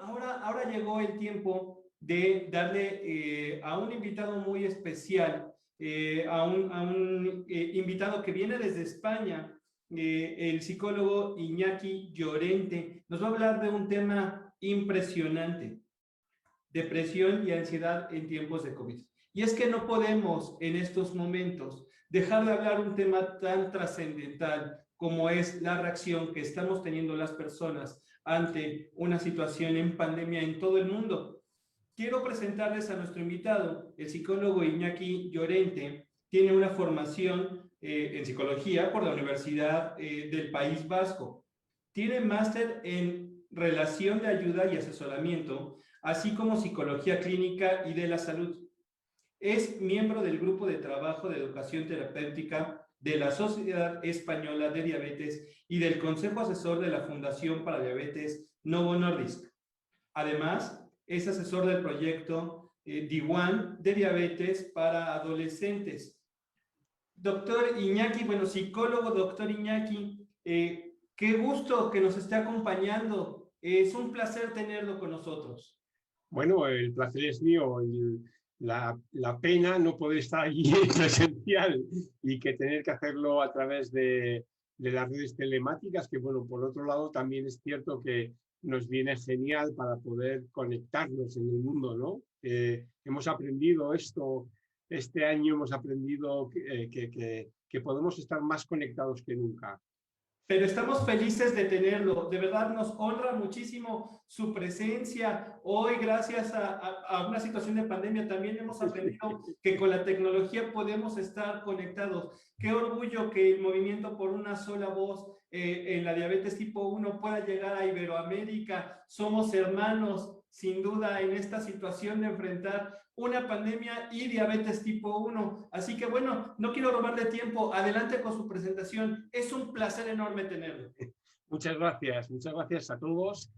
ahora llegó el tiempo de darle a un invitado muy especial, a un invitado que viene desde España, el psicólogo Iñaki Llorente. Nos va a hablar de un tema impresionante: depresión y ansiedad en tiempos de COVID. Y es que no podemos en estos momentos dejar de hablar un tema tan trascendental como es la reacción que estamos teniendo las personas ante una situación en pandemia en todo el mundo. Quiero presentarles a nuestro invitado, el psicólogo Iñaki Llorente. Tiene una formación en psicología por la Universidad del País Vasco. Tiene máster en relación de ayuda y asesoramiento, así como psicología clínica y de la salud. Es miembro del grupo de trabajo de educación terapéutica de la Sociedad Española de Diabetes y del Consejo Asesor de la Fundación para Diabetes Novo Nordisk. Además, es asesor del proyecto D1 de diabetes para adolescentes. Doctor Iñaki, bueno, psicólogo, doctor Iñaki, qué gusto que nos esté acompañando. Es un placer tenerlo con nosotros. Bueno, el placer es mío. La pena no poder estar allí presencial y que tener que hacerlo a través de las redes telemáticas, que bueno, por otro lado también es cierto que nos viene genial para poder conectarnos en el mundo, ¿no? Hemos aprendido esto, este año hemos aprendido que podemos estar más conectados que nunca. Pero estamos felices de tenerlo. De verdad nos honra muchísimo su presencia. Hoy, gracias a una situación de pandemia, también hemos aprendido que con la tecnología podemos estar conectados. Qué orgullo que el movimiento por una sola voz en la diabetes tipo 1 pueda llegar a Iberoamérica. Somos hermanos, sin duda, en esta situación de enfrentar una pandemia y diabetes tipo 1. Así que bueno, no quiero robarle tiempo. Adelante con su presentación. Es un placer enorme tenerlo. Muchas gracias a todos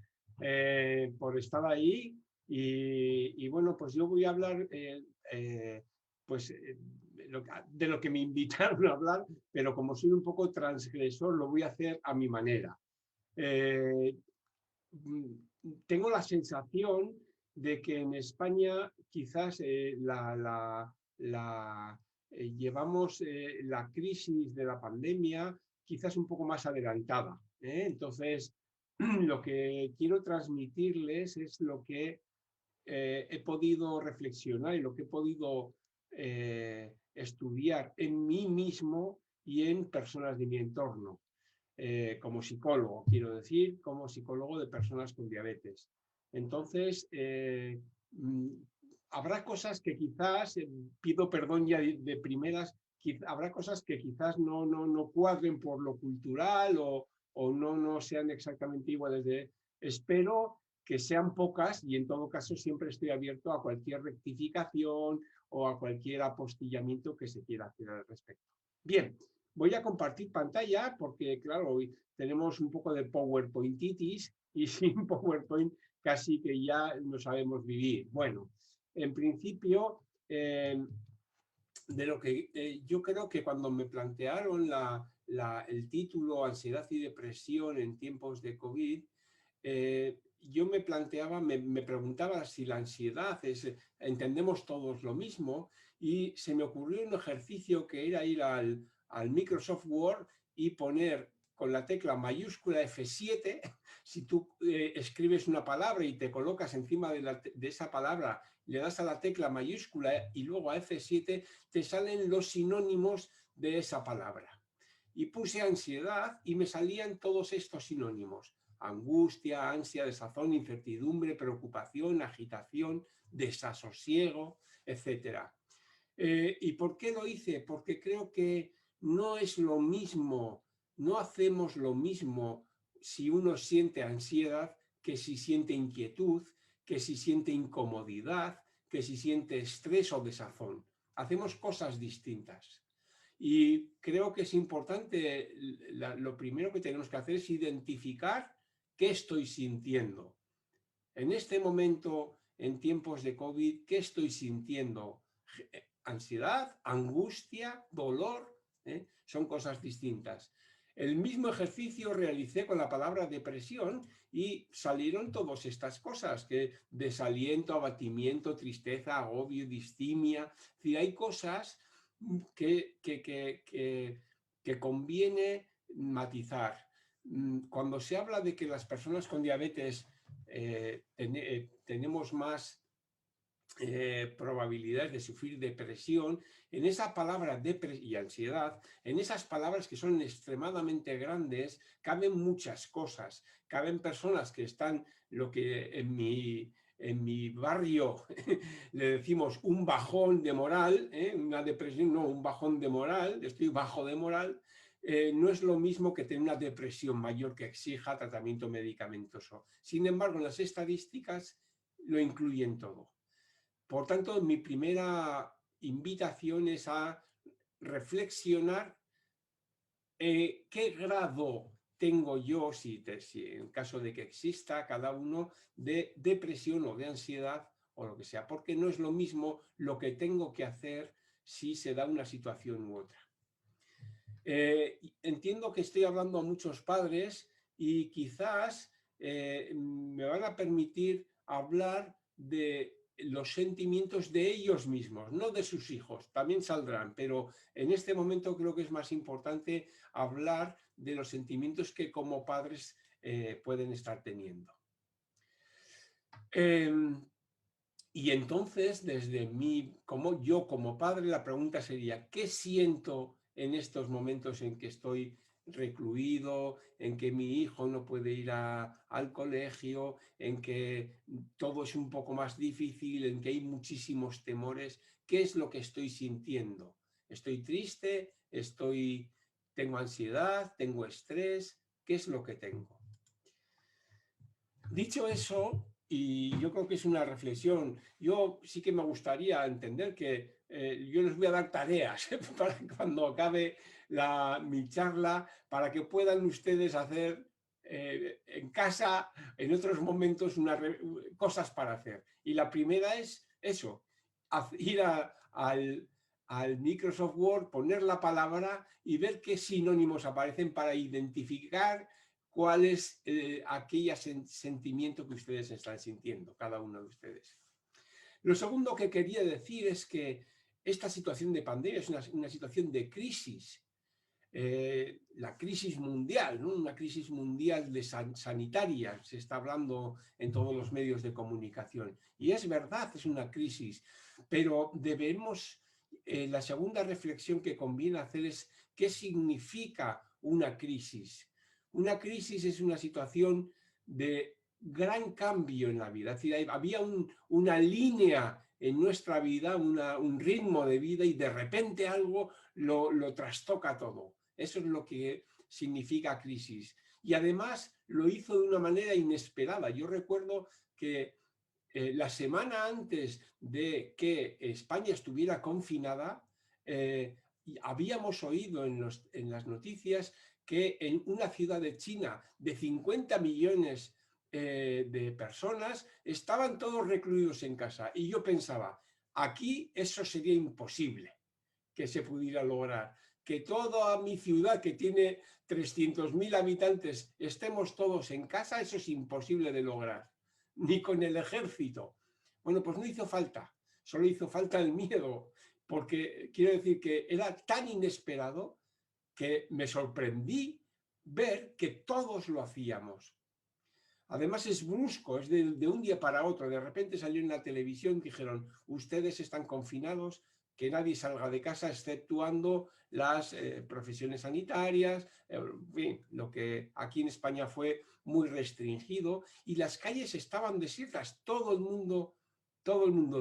por estar ahí. Y bueno, pues yo voy a hablar de lo que me invitaron a hablar, pero como soy un poco transgresor, lo voy a hacer a mi manera. Tengo la sensación de que en España quizás llevamos la crisis de la pandemia quizás un poco más adelantada, ¿eh? Entonces, lo que quiero transmitirles es lo que he podido reflexionar y lo que he podido estudiar en mí mismo y en personas de mi entorno. Como psicólogo, quiero decir, como psicólogo de personas con diabetes. Entonces, habrá cosas que quizás, pido perdón ya de primeras, habrá cosas que quizás no cuadren por lo cultural o no sean exactamente iguales. Espero que sean pocas y en todo caso siempre estoy abierto a cualquier rectificación o a cualquier apostillamiento que se quiera hacer al respecto. Bien. Voy a compartir pantalla porque, claro, hoy tenemos un poco de PowerPointitis y sin PowerPoint casi que ya no sabemos vivir. Bueno, en principio, de lo que yo creo que cuando me plantearon el título Ansiedad y depresión en tiempos de COVID, yo me planteaba, me preguntaba si la ansiedad entendemos todos lo mismo, y se me ocurrió un ejercicio que era ir al Microsoft Word y poner con la tecla mayúscula F7, si tú escribes una palabra y te colocas encima de esa palabra, le das a la tecla mayúscula y luego a F7, te salen los sinónimos de esa palabra. Y puse ansiedad y me salían todos estos sinónimos: angustia, ansia, desazón, incertidumbre, preocupación, agitación, desasosiego, etc. ¿Y por qué lo hice? Porque creo que no es lo mismo, no hacemos lo mismo si uno siente ansiedad que si siente inquietud, que si siente incomodidad, que si siente estrés o desazón. Hacemos cosas distintas. Y creo que es importante, lo primero que tenemos que hacer es identificar qué estoy sintiendo. En este momento, en tiempos de COVID, ¿qué estoy sintiendo? Ansiedad, angustia, dolor, son cosas distintas. El mismo ejercicio realicé con la palabra depresión y salieron todas estas cosas, que desaliento, abatimiento, tristeza, agobio, distimia. Es decir, hay cosas que conviene matizar. Cuando se habla de que las personas con diabetes tenemos más probabilidades de sufrir depresión, en esa palabra y ansiedad, en esas palabras que son extremadamente grandes, caben muchas cosas. Caben personas que están, lo que en mi barrio le decimos un bajón de moral, una depresión, no, un bajón de moral, estoy bajo de moral. No es lo mismo que tener una depresión mayor que exija tratamiento medicamentoso. Sin embargo, en las estadísticas lo incluyen todo. Por tanto, mi primera invitación es a reflexionar qué grado tengo yo, si en caso de que exista cada uno, de depresión o de ansiedad o lo que sea, porque no es lo mismo lo que tengo que hacer si se da una situación u otra. Entiendo que estoy hablando a muchos padres y quizás me van a permitir hablar de los sentimientos de ellos mismos, no de sus hijos, también saldrán, pero en este momento creo que es más importante hablar de los sentimientos que como padres pueden estar teniendo. Y entonces, yo como padre, la pregunta sería, ¿qué siento en estos momentos en que estoy recluido, en que mi hijo no puede ir al colegio, en que todo es un poco más difícil, en que hay muchísimos temores? ¿Qué es lo que estoy sintiendo? ¿Estoy triste? ¿Tengo ansiedad? ¿Tengo estrés? ¿Qué es lo que tengo? Dicho eso, y yo creo que es una reflexión, yo sí que me gustaría entender que yo les voy a dar tareas para cuando acabe mi charla, para que puedan ustedes hacer en casa, en otros momentos, cosas para hacer. Y la primera es eso, ir al Microsoft Word, poner la palabra y ver qué sinónimos aparecen para identificar cuál es aquel sentimiento que ustedes están sintiendo, cada uno de ustedes. Lo segundo que quería decir es que esta situación de pandemia es una situación de crisis. La crisis mundial, ¿no? Una crisis mundial sanitaria, se está hablando en todos los medios de comunicación. Y es verdad, es una crisis, pero la segunda reflexión que conviene hacer es qué significa una crisis. Una crisis es una situación de gran cambio en la vida. Es decir, había una línea en nuestra vida, un ritmo de vida, y de repente algo lo trastoca todo. Eso es lo que significa crisis. Y además lo hizo de una manera inesperada. Yo recuerdo que la semana antes de que España estuviera confinada, habíamos oído en las noticias que en una ciudad de China de 50 millones de personas estaban todos recluidos en casa. Y yo pensaba, aquí eso sería imposible que se pudiera lograr. Que toda mi ciudad, que tiene 300.000 habitantes, estemos todos en casa, eso es imposible de lograr. Ni con el ejército. Bueno, pues no hizo falta. Solo hizo falta el miedo. Porque quiero decir que era tan inesperado que me sorprendí ver que todos lo hacíamos. Además es brusco, es de un día para otro. De repente salió en la televisión, dijeron, ustedes están confinados, que nadie salga de casa exceptuando las profesiones sanitarias, en fin, lo que aquí en España fue muy restringido, y las calles estaban desiertas. Todo el mundo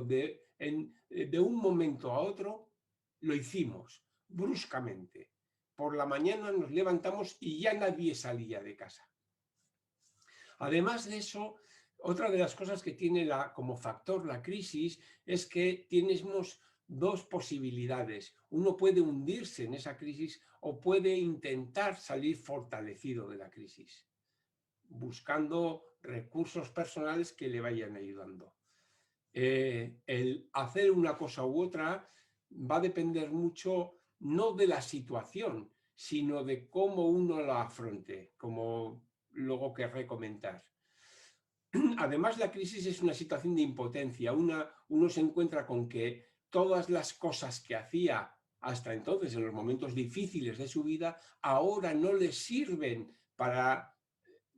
de un momento a otro lo hicimos bruscamente. Por la mañana nos levantamos y ya nadie salía de casa. Además de eso, otra de las cosas que tiene como factor la crisis es que tenemos dos posibilidades. Uno puede hundirse en esa crisis o puede intentar salir fortalecido de la crisis, buscando recursos personales que le vayan ayudando. El hacer una cosa u otra va a depender mucho no de la situación, sino de cómo uno la afronte, como luego querré comentar. además la crisis es una situación de impotencia. Uno se encuentra con que todas las cosas que hacía hasta entonces, en los momentos difíciles de su vida, ahora no le sirven para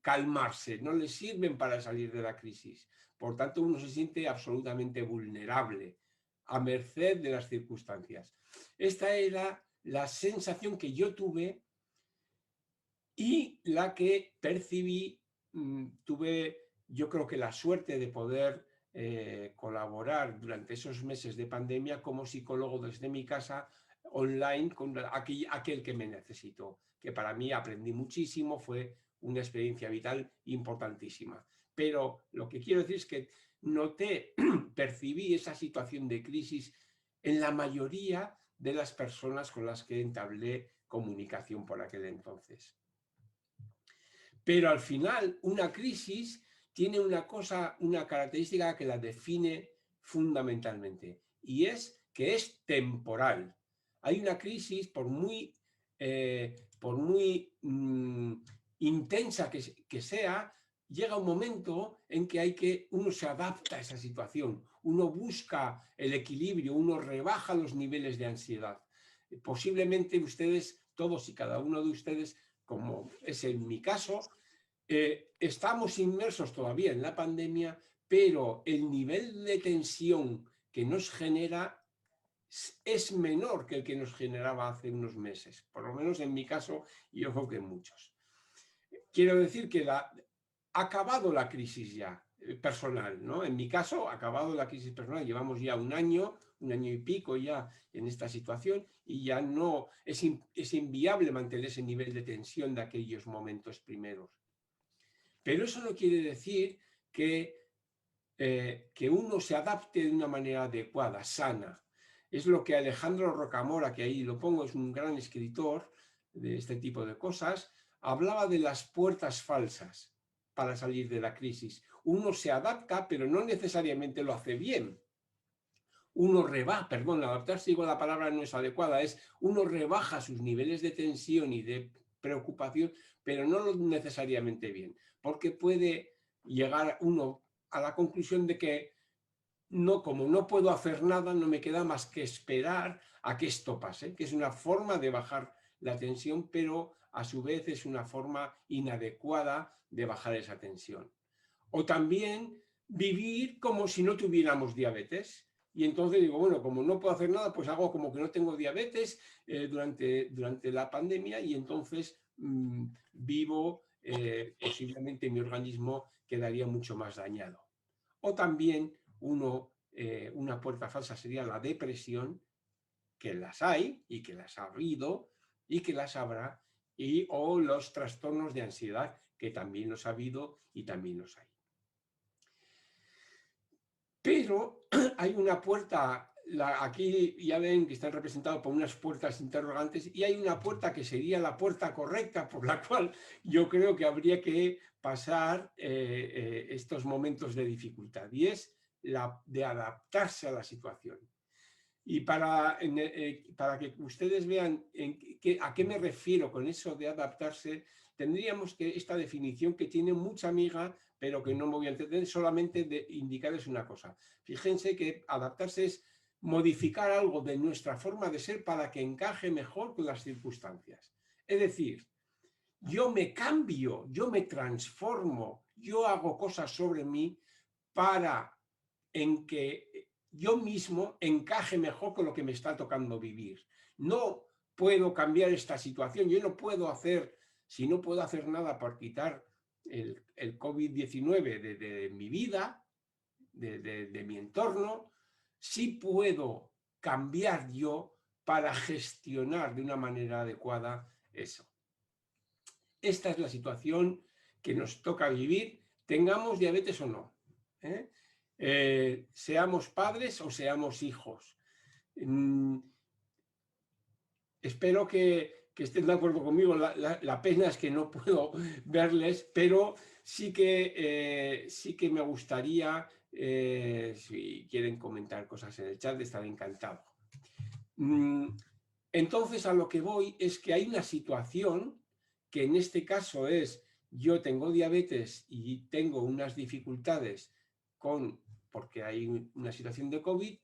calmarse, no le sirven para salir de la crisis. Por tanto, uno se siente absolutamente vulnerable, a merced de las circunstancias. Esta era la sensación que yo tuve y la que percibí. Tuve, yo creo que la suerte de poder colaborar durante esos meses de pandemia como psicólogo desde mi casa online con aquel que me necesitó, que para mí aprendí muchísimo, fue una experiencia vital importantísima. Pero lo que quiero decir es que noté, percibí esa situación de crisis en la mayoría de las personas con las que entablé comunicación por aquel entonces. Pero al final, una crisis tiene una característica que la define fundamentalmente, y es que es temporal. Hay una crisis, por muy intensa que sea, llega un momento en que uno se adapta a esa situación, uno busca el equilibrio, uno rebaja los niveles de ansiedad. Posiblemente ustedes, todos y cada uno de ustedes, como es en mi caso, estamos inmersos todavía en la pandemia, pero el nivel de tensión que nos genera es menor que el que nos generaba hace unos meses, por lo menos en mi caso y ojo que en muchos. Quiero decir que ha acabado la crisis ya personal, ¿no? En mi caso, ha acabado la crisis personal, llevamos ya un año y pico ya en esta situación y ya no es inviable mantener ese nivel de tensión de aquellos momentos primeros. Pero eso no quiere decir que uno se adapte de una manera adecuada, sana. Es lo que Alejandro Rocamora, que ahí lo pongo, es un gran escritor de este tipo de cosas, hablaba de las puertas falsas para salir de la crisis. Uno se adapta, pero no necesariamente lo hace bien. Adaptarse, digo, la palabra no es adecuada, uno rebaja sus niveles de tensión y de preocupación, pero no necesariamente bien, porque puede llegar uno a la conclusión de que como no puedo hacer nada, no me queda más que esperar a que esto pase, que es una forma de bajar la tensión, pero a su vez es una forma inadecuada de bajar esa tensión. O también vivir como si no tuviéramos diabetes. Y entonces digo, bueno, como no puedo hacer nada, pues hago como que no tengo diabetes durante la pandemia y entonces vivo, posiblemente mi organismo quedaría mucho más dañado. O también una puerta falsa sería la depresión, que las hay y que las ha habido y que las habrá, o los trastornos de ansiedad, que también los ha habido y también los hay. Pero hay una puerta, aquí ya ven que están representados por unas puertas interrogantes, y hay una puerta que sería la puerta correcta por la cual yo creo que habría que pasar estos momentos de dificultad, y es la de adaptarse a la situación. Y para que ustedes vean a qué me refiero con eso de adaptarse, tendríamos que esta definición, que tiene mucha miga, pero que no me voy a entender, solamente de indicarles una cosa. Fíjense que adaptarse es modificar algo de nuestra forma de ser para que encaje mejor con las circunstancias. Es decir, yo me cambio, yo me transformo, yo hago cosas sobre mí para que yo mismo encaje mejor con lo que me está tocando vivir. No puedo cambiar esta situación, yo no puedo hacer, si no puedo hacer nada por quitar el COVID-19 de mi vida, de mi entorno, sí puedo cambiar yo para gestionar de una manera adecuada eso. Esta es la situación que nos toca vivir, tengamos diabetes o no. Seamos padres o seamos hijos. Espero que estén de acuerdo conmigo. La pena es que no puedo verles, pero sí que me gustaría, si quieren comentar cosas en el chat, estaré encantado. Entonces, a lo que voy es que hay una situación que en este caso es yo tengo diabetes y tengo unas dificultades porque hay una situación de COVID,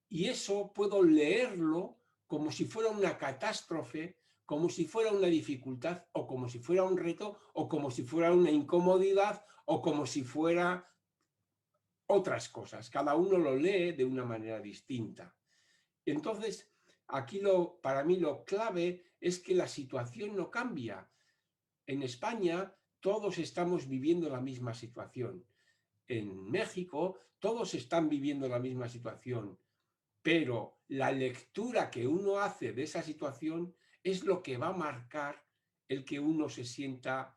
y eso puedo leerlo como si fuera una catástrofe, como si fuera una dificultad, o como si fuera un reto, o como si fuera una incomodidad, o como si fuera otras cosas. Cada uno lo lee de una manera distinta. Entonces, aquí para mí lo clave es que la situación no cambia. En España todos estamos viviendo la misma situación. En México todos están viviendo la misma situación. Pero la lectura que uno hace de esa situación es lo que va a marcar el que uno se sienta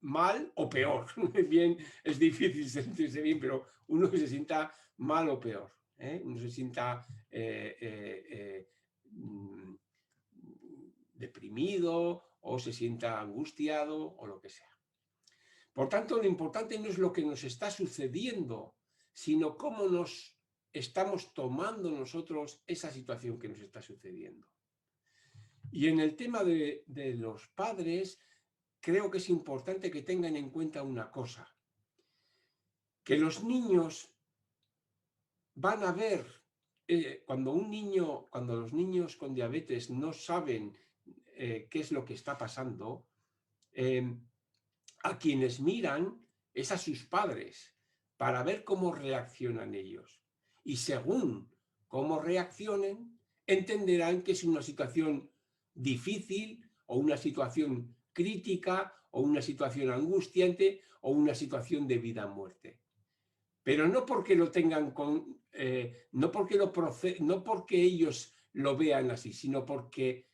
mal o peor. Bien, es difícil sentirse bien, pero uno se sienta mal o peor. Uno se sienta deprimido o se sienta angustiado o lo que sea. Por tanto, lo importante no es lo que nos está sucediendo, sino cómo nos estamos tomando nosotros esa situación que nos está sucediendo. Y en el tema de los padres, creo que es importante que tengan en cuenta una cosa, que los niños van a ver, cuando los niños con diabetes no saben qué es lo que está pasando, a quienes miran es a sus padres para ver cómo reaccionan ellos. Y según cómo reaccionen, entenderán que es una situación difícil o una situación crítica o una situación angustiante o una situación de vida o muerte. Pero no porque lo tengan no porque ellos lo vean así, sino porque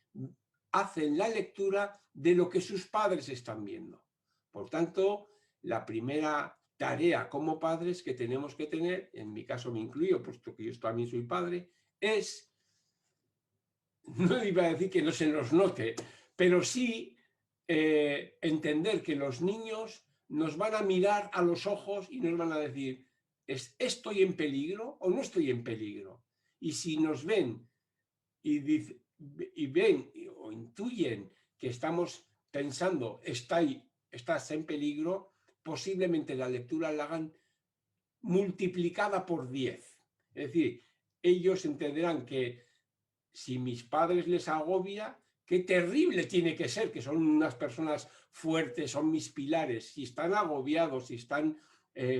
hacen la lectura de lo que sus padres están viendo. Por tanto, la primera tarea como padres que tenemos que tener, en mi caso me incluyo, puesto que yo también soy padre, es, no iba a decir que no se nos note, pero sí entender que los niños nos van a mirar a los ojos y nos van a decir, ¿estoy en peligro o no estoy en peligro? Y si nos ven y ven o intuyen que estamos pensando, estás en peligro, posiblemente la lectura la hagan multiplicada por 10. Es decir, ellos entenderán que si mis padres les agobia, qué terrible tiene que ser, que son unas personas fuertes, son mis pilares. Si están agobiados, si están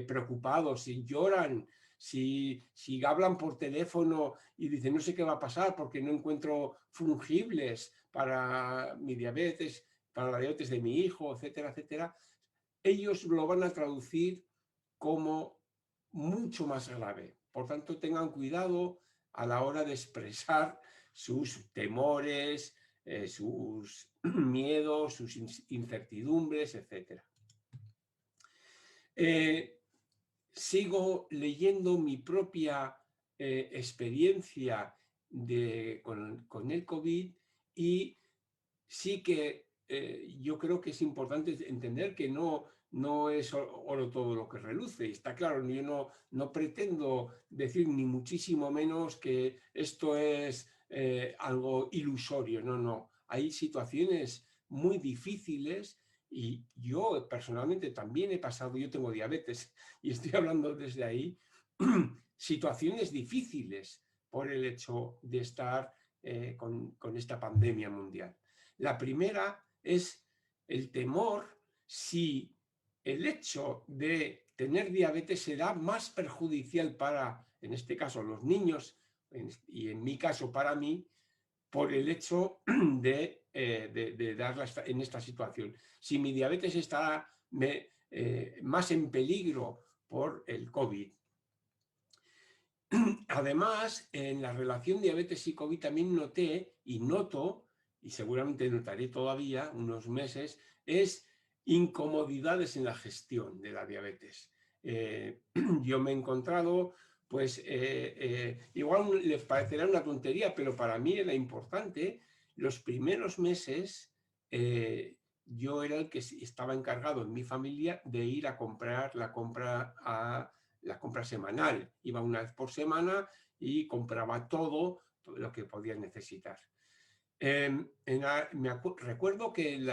preocupados, si lloran, si hablan por teléfono y dicen no sé qué va a pasar porque no encuentro fungibles para mi diabetes, para la diabetes de mi hijo, etcétera, etcétera, ellos lo van a traducir como mucho más grave. Por tanto, tengan cuidado a la hora de expresar sus temores, sus miedos, sus incertidumbres, etc. Sigo leyendo mi propia experiencia con el COVID y sí que yo creo que es importante entender que no es oro todo lo que reluce. Y está claro, yo no pretendo decir ni muchísimo menos que esto es algo ilusorio. No. Hay situaciones muy difíciles y yo personalmente también he pasado, yo tengo diabetes y estoy hablando desde ahí, situaciones difíciles por el hecho de estar con esta pandemia mundial. La primera es el temor si el hecho de tener diabetes será más perjudicial para, en este caso, los niños, y en mi caso para mí, por el hecho de darla en esta situación. Si mi diabetes está más en peligro por el COVID. Además, en la relación diabetes y COVID también noté y noto, y seguramente notaré todavía unos meses, es incomodidades en la gestión de la diabetes. Yo me he encontrado, pues, igual les parecerá una tontería, pero para mí era importante. Los primeros meses yo era el que estaba encargado en mi familia de ir a comprar la compra semanal. Iba una vez por semana y compraba todo lo que podía necesitar. Recuerdo que el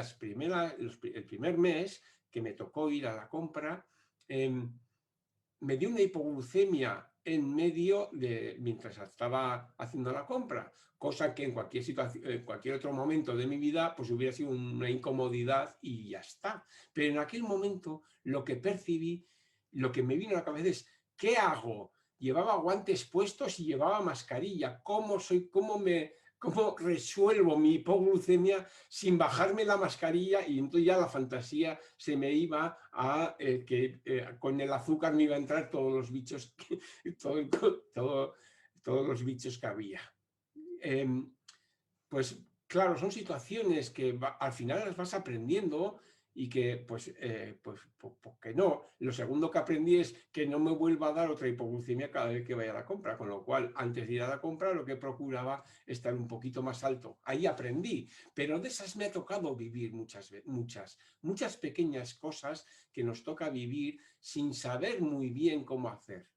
primer mes que me tocó ir a la compra, me dio una hipoglucemia en medio de mientras estaba haciendo la compra, cosa que en cualquier situación, en cualquier otro momento de mi vida, pues hubiera sido una incomodidad y ya está. Pero en aquel momento lo que percibí, lo que me vino a la cabeza es, ¿qué hago? Llevaba guantes puestos y llevaba mascarilla. ¿Cómo resuelvo mi hipoglucemia sin bajarme la mascarilla? Y entonces ya la fantasía se me iba a que con el azúcar me iba a entrar todos los bichos, todos los bichos que había. Pues claro, son situaciones que al final las vas aprendiendo y que pues que no. Lo segundo que aprendí es que no me vuelva a dar otra hipoglucemia cada vez que vaya a la compra, con lo cual antes de ir a la compra lo que procuraba estar un poquito más alto. Ahí aprendí, pero de esas me ha tocado vivir muchas pequeñas cosas que nos toca vivir sin saber muy bien cómo hacer.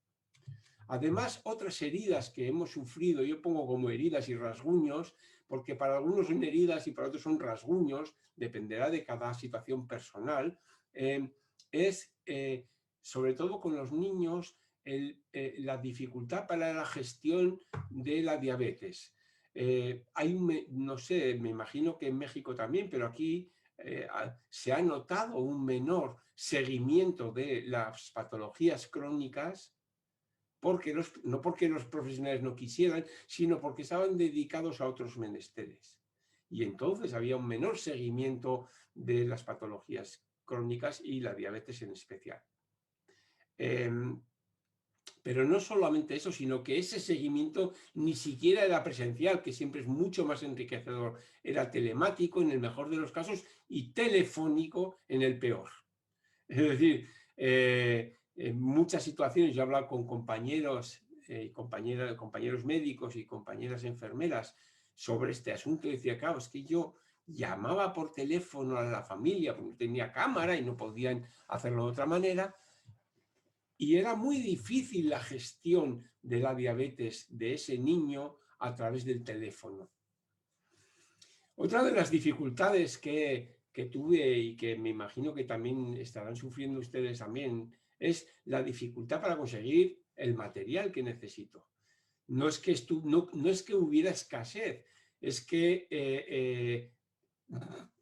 Además, otras heridas que hemos sufrido, yo pongo como heridas y rasguños, porque para algunos son heridas y para otros son rasguños, dependerá de cada situación personal, sobre todo con los niños, la dificultad para la gestión de la diabetes. No sé, me imagino que en México también, pero aquí se ha notado un menor seguimiento de las patologías crónicas, no porque los profesionales no quisieran, sino porque estaban dedicados a otros menesteres. Y entonces había un menor seguimiento de las patologías crónicas y la diabetes en especial. Pero no solamente eso, sino que ese seguimiento ni siquiera era presencial, que siempre es mucho más enriquecedor. Era telemático en el mejor de los casos y telefónico en el peor. Es decir, en muchas situaciones yo he hablado con compañeros compañeros médicos y compañeras enfermeras sobre este asunto y decía, claro, es que yo llamaba por teléfono a la familia porque no tenía cámara y no podían hacerlo de otra manera, y era muy difícil la gestión de la diabetes de ese niño a través del teléfono. Otra de las dificultades que tuve y que me imagino que también estarán sufriendo ustedes también es la dificultad para conseguir el material que necesito. No es que hubiera escasez, es que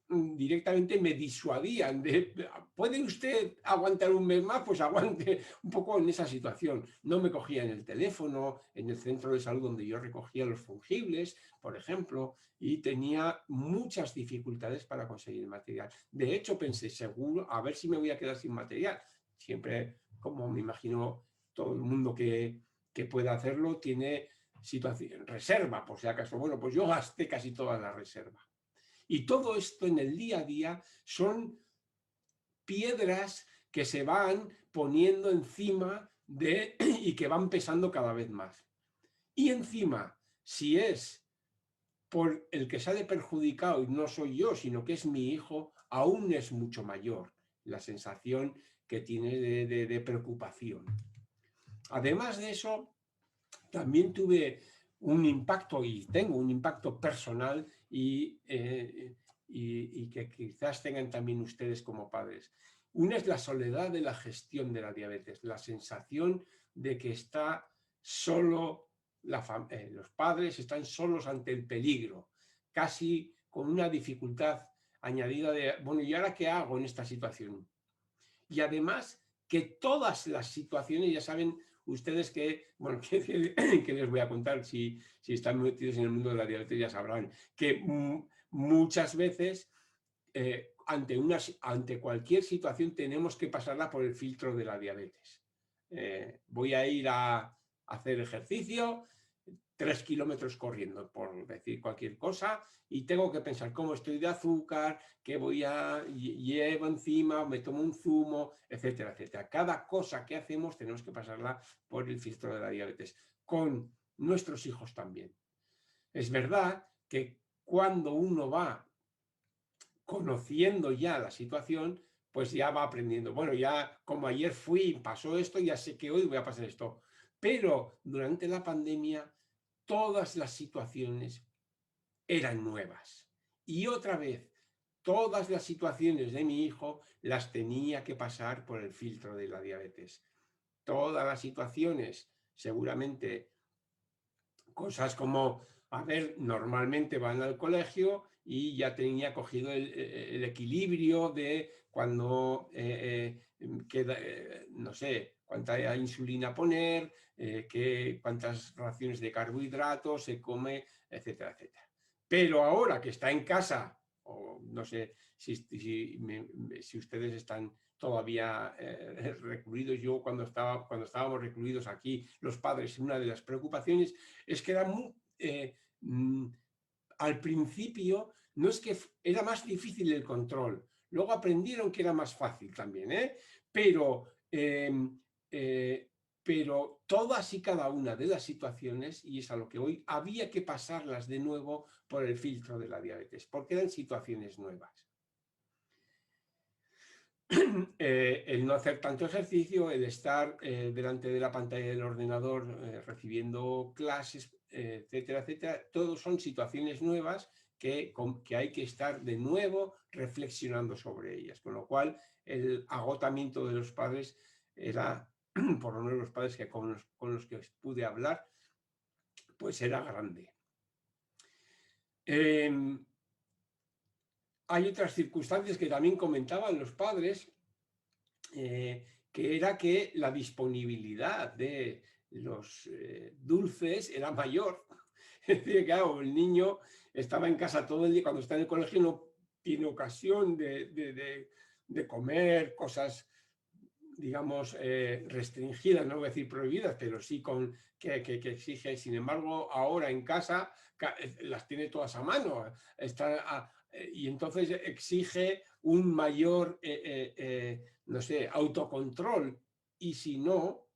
directamente me disuadían de, ¿puede usted aguantar un mes más? Pues aguante un poco en esa situación. No me cogían el teléfono en el centro de salud donde yo recogía los fungibles, por ejemplo, y tenía muchas dificultades para conseguir material. De hecho, pensé, seguro, a ver si me voy a quedar sin material. Siempre, como me imagino todo el mundo que pueda hacerlo, tiene situación, reserva, por si acaso. Bueno, pues yo gasté casi toda la reserva. Y todo esto en el día a día son piedras que se van poniendo encima y que van pesando cada vez más. Y encima, si es por el que sale perjudicado y no soy yo, sino que es mi hijo, aún es mucho mayor la sensación que tiene de preocupación. Además de eso, también tuve un impacto y tengo un impacto personal y que quizás tengan también ustedes como padres. Una es la soledad de la gestión de la diabetes, la sensación de que está solo, los padres están solos ante el peligro, casi con una dificultad añadida de, bueno, ¿y ahora qué hago en esta situación? Y además que todas las situaciones, ya saben ustedes que, bueno, que les voy a contar, si están metidos en el mundo de la diabetes ya sabrán, que muchas veces ante cualquier situación tenemos que pasarla por el filtro de la diabetes. Voy a ir a hacer ejercicio, 3 kilómetros corriendo, por decir cualquier cosa, y tengo que pensar cómo estoy de azúcar, qué llevo encima, me tomo un zumo, etcétera, etcétera. Cada cosa que hacemos tenemos que pasarla por el filtro de la diabetes, con nuestros hijos también. Es verdad que cuando uno va conociendo ya la situación, pues ya va aprendiendo. Bueno, ya como ayer pasó esto, ya sé que hoy voy a pasar esto. Pero durante la pandemia todas las situaciones eran nuevas. Y otra vez, todas las situaciones de mi hijo las tenía que pasar por el filtro de la diabetes. Todas las situaciones, seguramente cosas como, a ver, normalmente van al colegio y ya tenía cogido el equilibrio de cuando queda, no sé, cuánta insulina poner, cuántas raciones de carbohidratos se come, etcétera, etcétera. Pero ahora que está en casa, o no sé si ustedes están todavía recluidos, yo cuando estábamos recluidos aquí, los padres, una de las preocupaciones es que era al principio no es que era más difícil el control, luego aprendieron que era más fácil también, pero, eh, pero todas y cada una de las situaciones, y es a lo que hoy, había que pasarlas de nuevo por el filtro de la diabetes, porque eran situaciones nuevas. El no hacer tanto ejercicio, el estar delante de la pantalla del ordenador recibiendo clases, etcétera, etcétera, todos son situaciones nuevas que hay que estar de nuevo reflexionando sobre ellas, con lo cual el agotamiento de los padres era, por lo menos los padres con los que pude hablar, pues era grande. Hay otras circunstancias que también comentaban los padres, que era que la disponibilidad de los dulces era mayor. Es decir, que claro, el niño estaba en casa todo el día, cuando está en el colegio no tiene ocasión de comer cosas, digamos, restringidas, no voy a decir prohibidas, pero sí que exige. Sin embargo, ahora en casa las tiene todas a mano. Y entonces exige un mayor, no sé, autocontrol. Y si no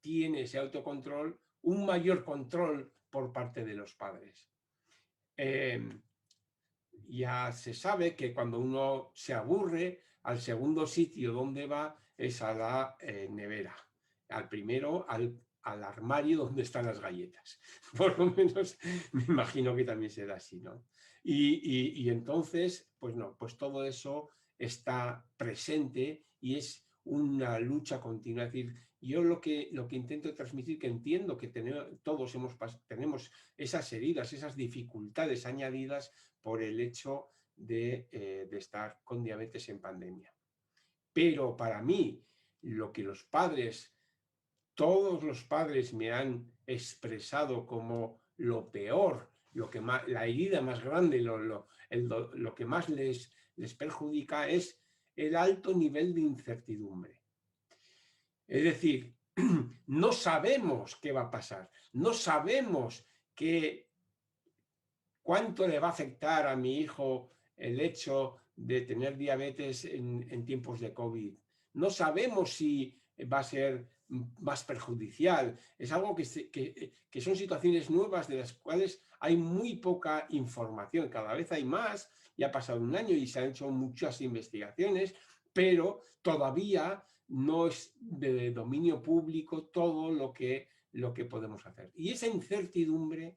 tiene ese autocontrol, un mayor control por parte de los padres. Ya se sabe que cuando uno se aburre, al segundo sitio donde va es a la nevera. Al primero, al armario donde están las galletas. Por lo menos me imagino que también será así, ¿no? Y entonces, pues no, pues todo eso está presente y es una lucha continua. Es decir, yo lo que intento transmitir, que entiendo que todos tenemos esas heridas, esas dificultades añadidas por el hecho de estar con diabetes en pandemia. Pero para mí, lo que todos los padres me han expresado como lo peor, la herida más grande, lo que más les perjudica es el alto nivel de incertidumbre. Es decir, no sabemos qué va a pasar, no sabemos cuánto le va a afectar a mi hijo el hecho de tener diabetes en tiempos de COVID. No sabemos si va a ser más perjudicial. Es algo que son situaciones nuevas de las cuales hay muy poca información. Cada vez hay más, ya ha pasado un año y se han hecho muchas investigaciones, pero todavía no es de dominio público todo lo que podemos hacer. Y esa incertidumbre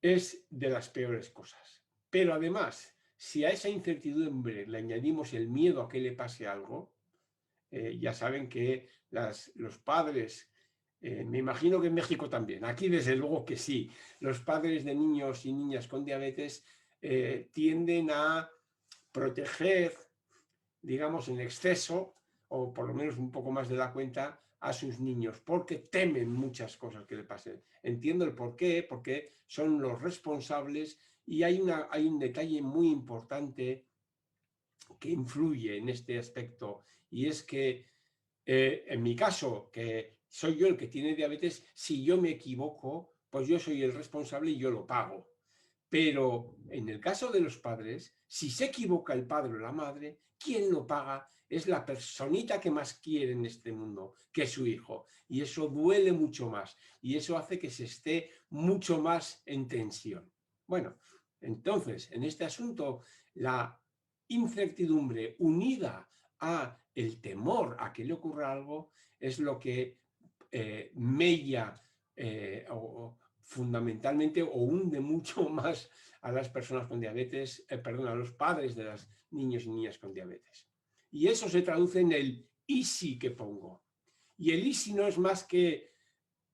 es de las peores cosas. Pero además, si a esa incertidumbre le añadimos el miedo a que le pase algo, ya saben que los padres, me imagino que en México también, aquí desde luego que sí, los padres de niños y niñas con diabetes tienden a proteger, digamos, en exceso, o por lo menos un poco más de la cuenta, a sus niños, porque temen muchas cosas que le pasen. Entiendo el porqué, porque son los responsables, y hay un detalle muy importante que influye en este aspecto, y es que en mi caso, que soy yo el que tiene diabetes, si yo me equivoco, pues yo soy el responsable y yo lo pago. Pero en el caso de los padres, si se equivoca el padre o la madre, quien lo paga es la personita que más quiere en este mundo, que es su hijo. Y eso duele mucho más. Y eso hace que se esté mucho más en tensión. Bueno, entonces, en este asunto, la incertidumbre unida a el temor a que le ocurra algo es lo que mella o fundamentalmente o hunde mucho más a las personas con diabetes, perdón, a los padres de los niños y niñas con diabetes. Y eso se traduce en el ¿y si que pongo? Y el ¿y si no es más que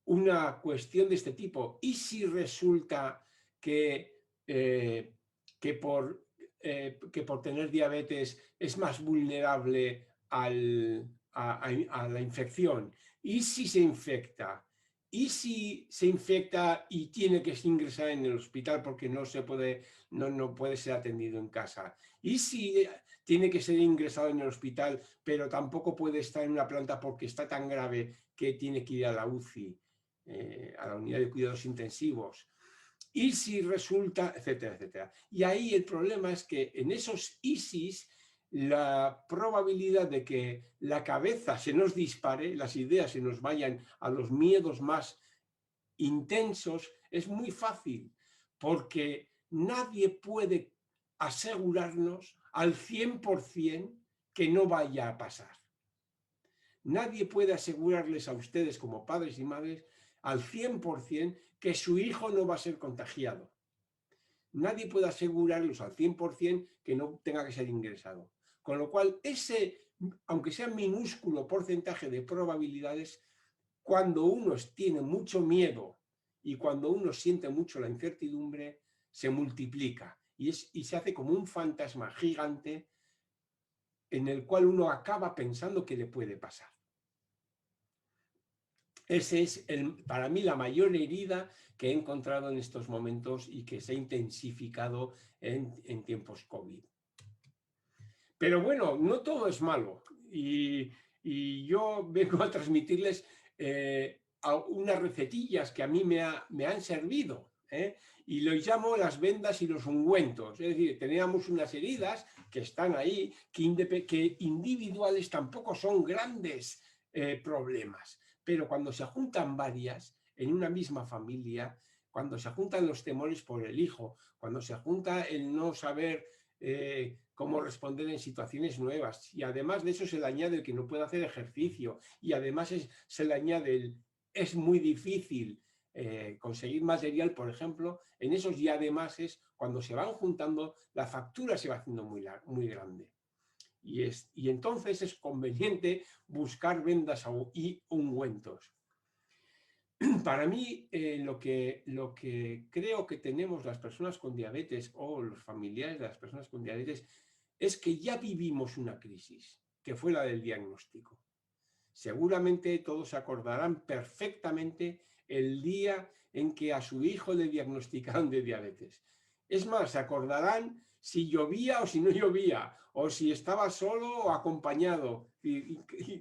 una cuestión de este tipo? ¿Y si resulta que, que, por, que por tener diabetes es más vulnerable a la infección? ¿Y si se infecta? ¿Y si se infecta y tiene que ingresar en el hospital porque no puede ser atendido en casa? ¿Y si tiene que ser ingresado en el hospital, pero tampoco puede estar en una planta porque está tan grave que tiene que ir a la UCI, a la unidad de cuidados intensivos? ¿Y si resulta, etcétera, etcétera? Y ahí el problema es que en esos ISIS la probabilidad de que la cabeza se nos dispare, las ideas se nos vayan a los miedos más intensos, es muy fácil, porque nadie puede asegurarnos al 100% que no vaya a pasar. Nadie puede asegurarles a ustedes como padres y madres al 100% que su hijo no va a ser contagiado. Nadie puede asegurarlos al 100% que no tenga que ser ingresado. Con lo cual, aunque sea minúsculo porcentaje de probabilidades, cuando uno tiene mucho miedo y cuando uno siente mucho la incertidumbre, se multiplica y se hace como un fantasma gigante en el cual uno acaba pensando que le puede pasar. Esa es, para mí, la mayor herida que he encontrado en estos momentos y que se ha intensificado en tiempos COVID. Pero bueno, no todo es malo. Y yo vengo a transmitirles unas recetillas que a mí me han servido. Y lo llamo las vendas y los ungüentos. Es decir, teníamos unas heridas que están ahí, que individuales tampoco son grandes problemas. Pero cuando se juntan varias en una misma familia, cuando se juntan los temores por el hijo, cuando se junta el no saber cómo responder en situaciones nuevas, y además de eso se le añade el que no puede hacer ejercicio, y además se le añade es muy difícil conseguir material, por ejemplo, en esos y además cuando se van juntando, la factura se va haciendo muy grande. Y entonces es conveniente buscar vendas y ungüentos. Para mí, lo que creo que tenemos las personas con diabetes o los familiares de las personas con diabetes es que ya vivimos una crisis, que fue la del diagnóstico. Seguramente todos se acordarán perfectamente el día en que a su hijo le diagnosticaron de diabetes. Es más, se acordarán si llovía o si no llovía, o si estaba solo o acompañado. Y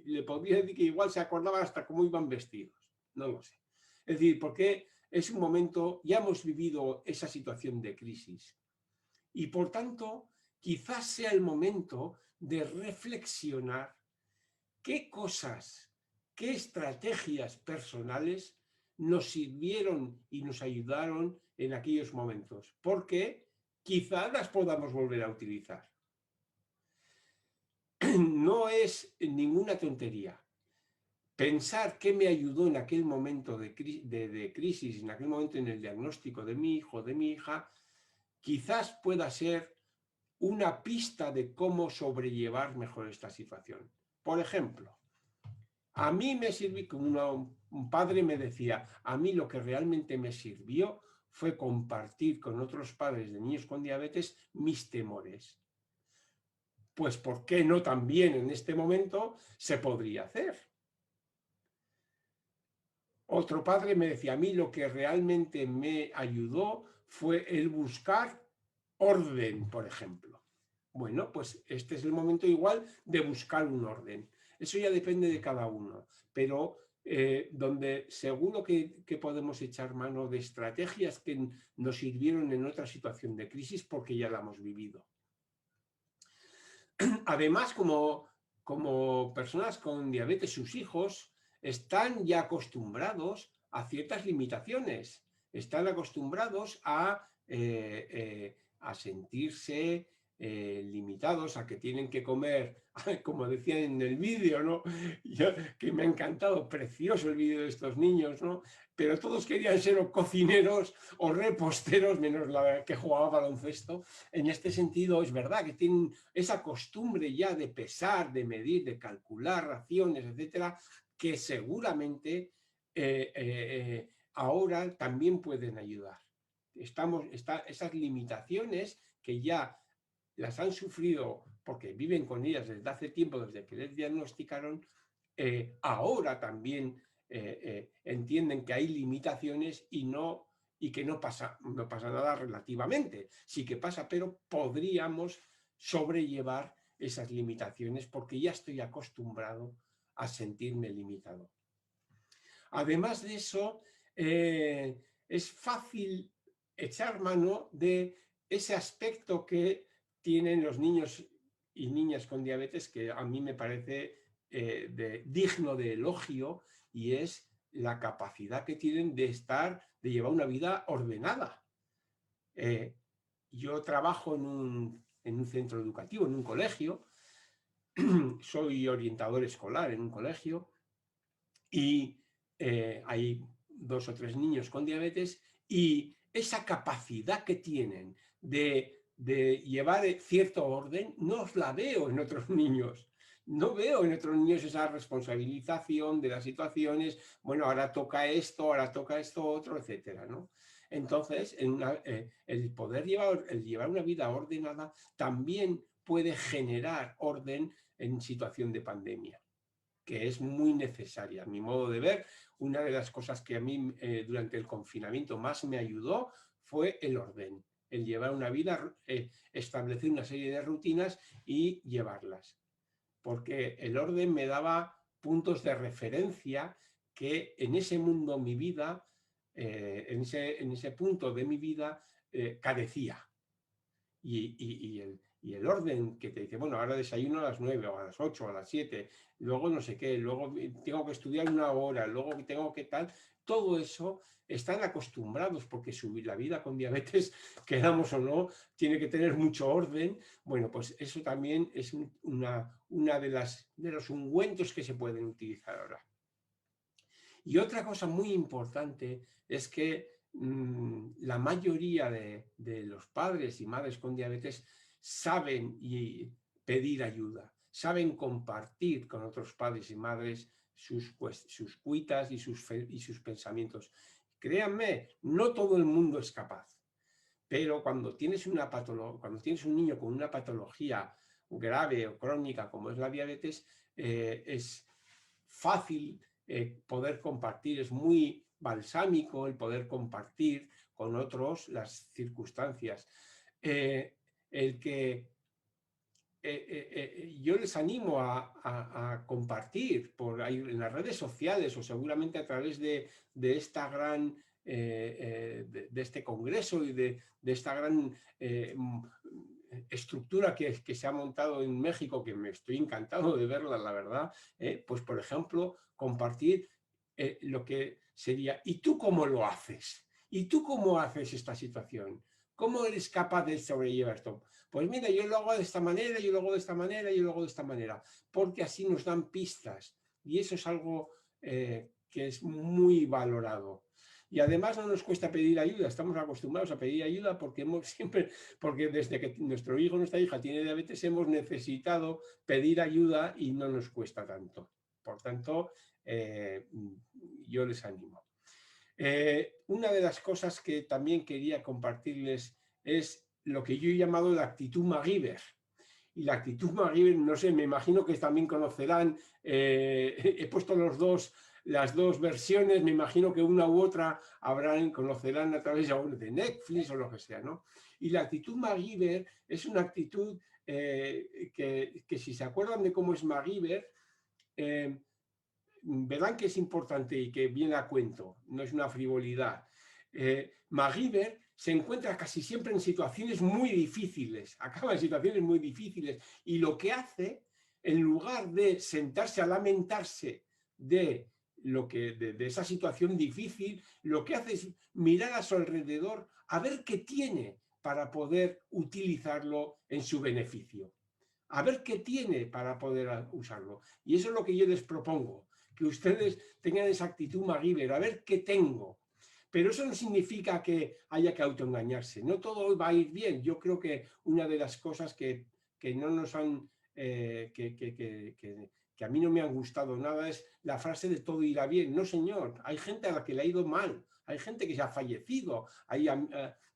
le podría decir que igual se acordaban hasta cómo iban vestidos. No lo sé. Es decir, porque es un momento, ya hemos vivido esa situación de crisis. Y por tanto, quizás sea el momento de reflexionar qué cosas, qué estrategias personales nos sirvieron y nos ayudaron en aquellos momentos, porque quizás las podamos volver a utilizar. No es ninguna tontería. Pensar qué me ayudó en aquel momento de crisis, en aquel momento en el diagnóstico de mi hijo, de mi hija, quizás pueda ser una pista de cómo sobrellevar mejor esta situación. Por ejemplo, a mí me sirvió, como un padre me decía, a mí lo que realmente me sirvió fue compartir con otros padres de niños con diabetes mis temores. Pues, ¿por qué no también en este momento se podría hacer? Otro padre me decía, a mí lo que realmente me ayudó fue el buscar orden, por ejemplo. Bueno, pues este es el momento igual de buscar un orden. Eso ya depende de cada uno, pero donde seguro que podemos echar mano de estrategias que nos sirvieron en otra situación de crisis porque ya la hemos vivido. Además, como personas con diabetes, sus hijos están ya acostumbrados a ciertas limitaciones, están acostumbrados a sentirse limitados, a que tienen que comer, como decían en el vídeo, ¿no? Que me ha encantado, precioso el vídeo de estos niños, ¿no? Pero todos querían ser o cocineros o reposteros, menos la que jugaba baloncesto. En este sentido, es verdad que tienen esa costumbre ya de pesar, de medir, de calcular raciones, etcétera, que seguramente ahora también pueden ayudar. Esas limitaciones que ya las han sufrido porque viven con ellas desde hace tiempo, desde que les diagnosticaron, ahora también entienden que hay limitaciones y que no pasa nada relativamente. Sí que pasa, pero podríamos sobrellevar esas limitaciones porque ya estoy acostumbrado a sentirme limitado. Además de eso, es fácil echar mano de ese aspecto que tienen los niños y niñas con diabetes, que a mí me parece digno de elogio, y es la capacidad que tienen de llevar una vida ordenada. Yo trabajo en un centro educativo, en un colegio, soy orientador escolar en un colegio, y hay 2 o 3 niños con diabetes, y esa capacidad que tienen de llevar cierto orden no os la veo en otros niños. No veo en otros niños esa responsabilización de las situaciones, bueno, ahora toca esto otro, etcétera, ¿no? Entonces, el llevar una vida ordenada también puede generar orden en situación de pandemia, que es muy necesaria. A mi modo de ver, una de las cosas que a mí durante el confinamiento más me ayudó fue el orden, el llevar una vida, establecer una serie de rutinas y llevarlas. Porque el orden me daba puntos de referencia que en ese mundo, mi vida, en ese punto de mi vida, carecía. Y el orden que te dice, bueno, ahora desayuno a las 9 o a las 8 o a las 7, luego no sé qué, luego tengo que estudiar 1 hora, luego tengo que tal, todo eso están acostumbrados porque la vida con diabetes, queramos o no, tiene que tener mucho orden. Bueno, pues eso también es una de los ungüentos que se pueden utilizar ahora. Y otra cosa muy importante es que la mayoría de los padres y madres con diabetes saben pedir ayuda, saben compartir con otros padres y madres sus cuitas y sus pensamientos. Créanme, no todo el mundo es capaz, pero cuando tienes un niño con una patología grave o crónica como es la diabetes, es fácil poder compartir, es muy balsámico el poder compartir con otros las circunstancias. Yo les animo a compartir por ahí en las redes sociales o seguramente a través de esta gran de este congreso y de esta gran estructura que se ha montado en México, que me estoy encantado de verla, la verdad, pues por ejemplo, compartir lo que sería, ¿y tú cómo lo haces? ¿Y tú cómo haces esta situación? ¿Cómo eres capaz de sobrellevar esto? Pues mira, yo lo hago de esta manera, yo lo hago de esta manera, yo lo hago de esta manera, porque así nos dan pistas y eso es algo que es muy valorado. Y además no nos cuesta pedir ayuda, estamos acostumbrados a pedir ayuda porque porque desde que nuestro hijo o nuestra hija tiene diabetes hemos necesitado pedir ayuda y no nos cuesta tanto. Por tanto, yo les animo. Una de las cosas que también quería compartirles es lo que yo he llamado la actitud MacGyver. Y la actitud MacGyver, no sé, me imagino que también conocerán, he puesto las dos versiones, me imagino que una u otra conocerán a través de Netflix o lo que sea, ¿no? Y la actitud MacGyver es una actitud que si se acuerdan de cómo es MacGyver, verán que es importante y que viene a cuento, no es una frivolidad. MacGyver se encuentra casi siempre en situaciones muy difíciles, acaba en situaciones muy difíciles, y lo que hace, en lugar de sentarse a lamentarse de esa situación difícil, lo que hace es mirar a su alrededor a ver qué tiene para poder utilizarlo en su beneficio. A ver qué tiene para poder usarlo. Y eso es lo que yo les propongo, que ustedes tengan esa actitud MacGyver, a ver qué tengo. Pero eso no significa que haya que autoengañarse. No todo va a ir bien. Yo creo que una de las cosas que no nos han, que a mí no me han gustado nada es la frase de todo irá bien. No, señor. Hay gente a la que le ha ido mal. Hay gente que se ha fallecido.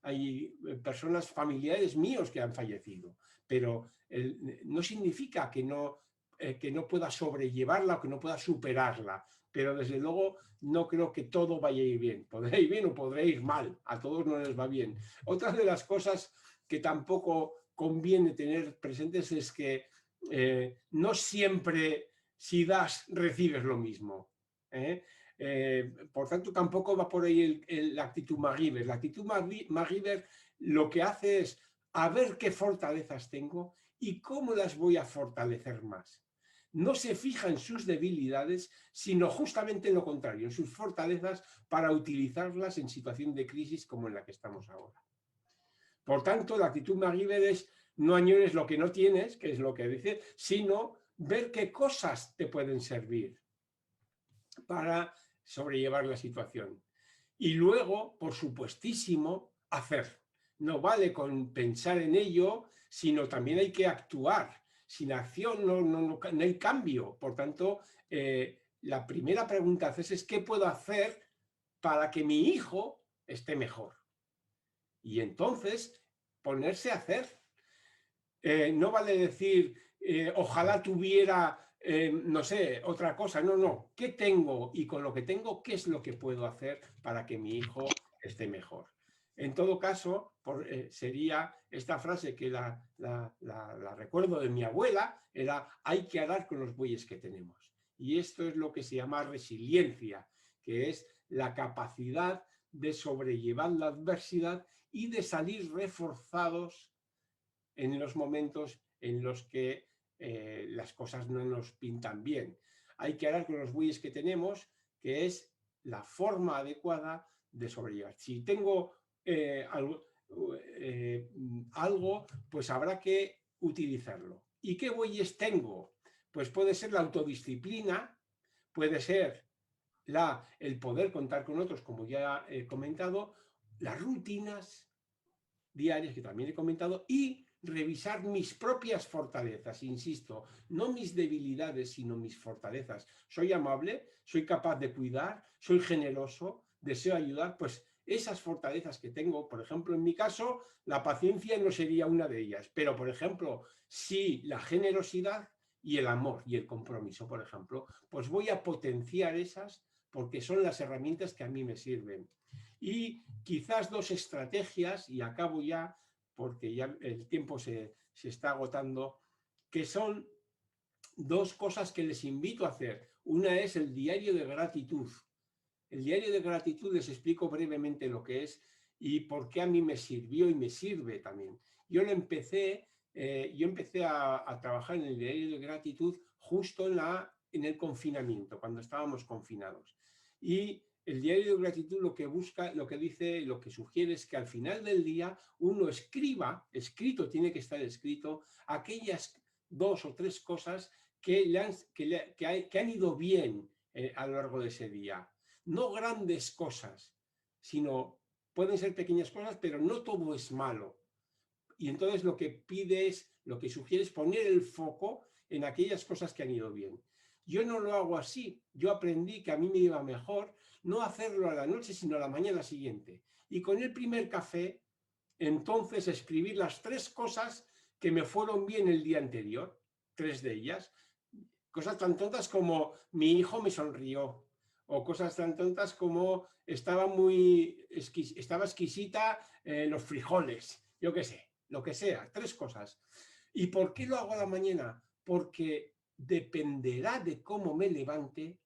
Hay personas familiares míos que han fallecido. Pero no significa que no pueda sobrellevarla o que no pueda superarla. Pero desde luego no creo que todo vaya a ir bien. Podrá ir bien o podrá ir mal. A todos no les va bien. Otra de las cosas que tampoco conviene tener presentes es que no siempre si das recibes lo mismo. Por tanto, tampoco va por ahí la actitud MacGyver. La actitud MacGyver lo que hace es a ver qué fortalezas tengo y cómo las voy a fortalecer más. No se fija en sus debilidades, sino justamente en lo contrario, en sus fortalezas para utilizarlas en situación de crisis como en la que estamos ahora. Por tanto, la actitud MacGyver es no añores lo que no tienes, que es lo que dice, sino ver qué cosas te pueden servir para sobrellevar la situación. Y luego, por supuestísimo, hacer. No vale con pensar en ello, sino también hay que actuar. Sin acción no hay cambio. Por tanto, la primera pregunta a hacer es ¿qué puedo hacer para que mi hijo esté mejor? Y entonces, ponerse a hacer. No vale decir, ojalá tuviera, no sé, otra cosa. No. ¿Qué tengo? Y con lo que tengo, ¿qué es lo que puedo hacer para que mi hijo esté mejor? En todo caso, sería esta frase que la recuerdo de mi abuela, era hay que arar con los bueyes que tenemos. Y esto es lo que se llama resiliencia, que es la capacidad de sobrellevar la adversidad y de salir reforzados en los momentos en los que las cosas no nos pintan bien. Hay que arar con los bueyes que tenemos, que es la forma adecuada de sobrellevar. Si tengo algo, pues habrá que utilizarlo. ¿Y qué bueyes tengo? Pues puede ser la autodisciplina, puede ser el poder contar con otros, como ya he comentado, las rutinas diarias, que también he comentado, y revisar mis propias fortalezas, insisto, no mis debilidades, sino mis fortalezas. Soy amable, soy capaz de cuidar, soy generoso, deseo ayudar, pues esas fortalezas que tengo, por ejemplo, en mi caso, la paciencia no sería una de ellas, pero, por ejemplo, sí la generosidad y el amor y el compromiso, por ejemplo, pues voy a potenciar esas porque son las herramientas que a mí me sirven. Y quizás dos estrategias, y acabo ya, porque ya el tiempo se está agotando, que son dos cosas que les invito a hacer. Una es el diario de gratitud. El diario de gratitud les explico brevemente lo que es y por qué a mí me sirvió y me sirve también. Yo empecé a trabajar en el diario de gratitud justo en el confinamiento, cuando estábamos confinados. Y el diario de gratitud lo que busca, lo que dice, lo que sugiere es que al final del día uno escriba, escrito, tiene que estar escrito, aquellas 2 o 3 cosas que han ido bien a lo largo de ese día. No grandes cosas, sino pueden ser pequeñas cosas, pero no todo es malo. Y entonces lo que lo que sugiere es poner el foco en aquellas cosas que han ido bien. Yo no lo hago así. Yo aprendí que a mí me iba mejor no hacerlo a la noche, sino a la mañana siguiente. Y con el primer café, entonces escribir las 3 cosas que me fueron bien el día anterior, 3 de ellas. Cosas tan tontas como mi hijo me sonrió, o cosas tan tontas como estaba exquisita los frijoles, yo qué sé, lo que sea, 3 cosas. ¿Y por qué lo hago a la mañana? Porque dependerá de cómo me levante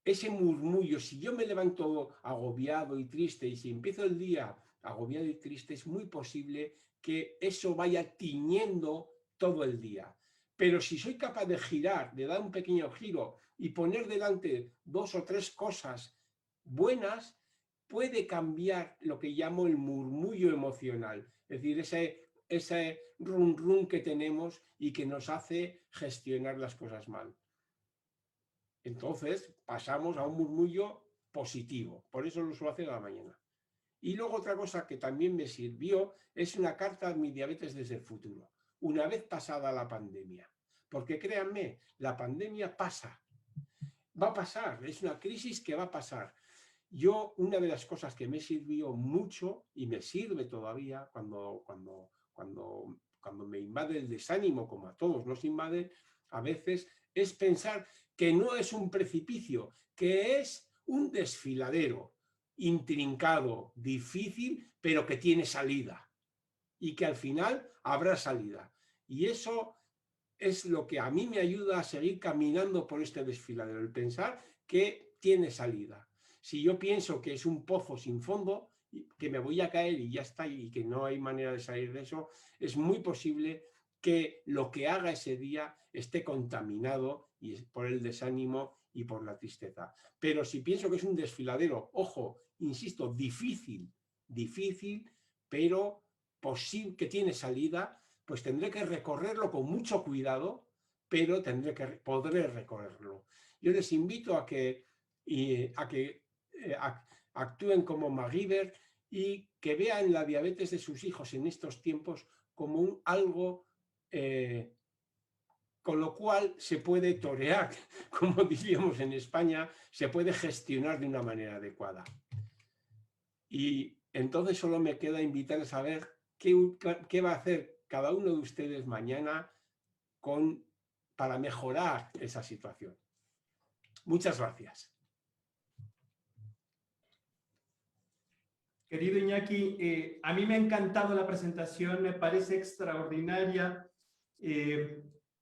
ese murmullo. Si yo me levanto agobiado y triste, y si empiezo el día agobiado y triste, es muy posible que eso vaya tiñendo todo el día. Pero si soy capaz de girar, de dar un pequeño giro y poner delante 2 o 3 cosas buenas, puede cambiar lo que llamo el murmullo emocional, es decir, ese rum rum que tenemos y que nos hace gestionar las cosas mal. Entonces pasamos a un murmullo positivo, por eso lo suelo hacer a la mañana. Y luego otra cosa que también me sirvió es una carta a mi diabetes desde el futuro, una vez pasada la pandemia. Porque créanme, la pandemia pasa, va a pasar, es una crisis que va a pasar. Yo, una de las cosas que me sirvió mucho y me sirve todavía cuando me invade el desánimo, como a todos nos invade, a veces es pensar que no es un precipicio, que es un desfiladero intrincado, difícil, pero que tiene salida y que al final habrá salida. Y eso es lo que a mí me ayuda a seguir caminando por este desfiladero, el pensar que tiene salida. Si yo pienso que es un pozo sin fondo, que me voy a caer y ya está, y que no hay manera de salir de eso, es muy posible que lo que haga ese día esté contaminado y por el desánimo y por la tristeza. Pero si pienso que es un desfiladero, ojo, insisto, difícil, pero posible, que tiene salida, pues tendré que recorrerlo con mucho cuidado, pero podré recorrerlo. Yo les invito a que actúen como MacGyver y que vean la diabetes de sus hijos en estos tiempos como algo con lo cual se puede torear, como diríamos en España, se puede gestionar de una manera adecuada. Y entonces solo me queda invitarles a ver qué va a hacer cada uno de ustedes mañana para mejorar esa situación. Muchas gracias. Querido Iñaki, a mí me ha encantado la presentación, me parece extraordinaria.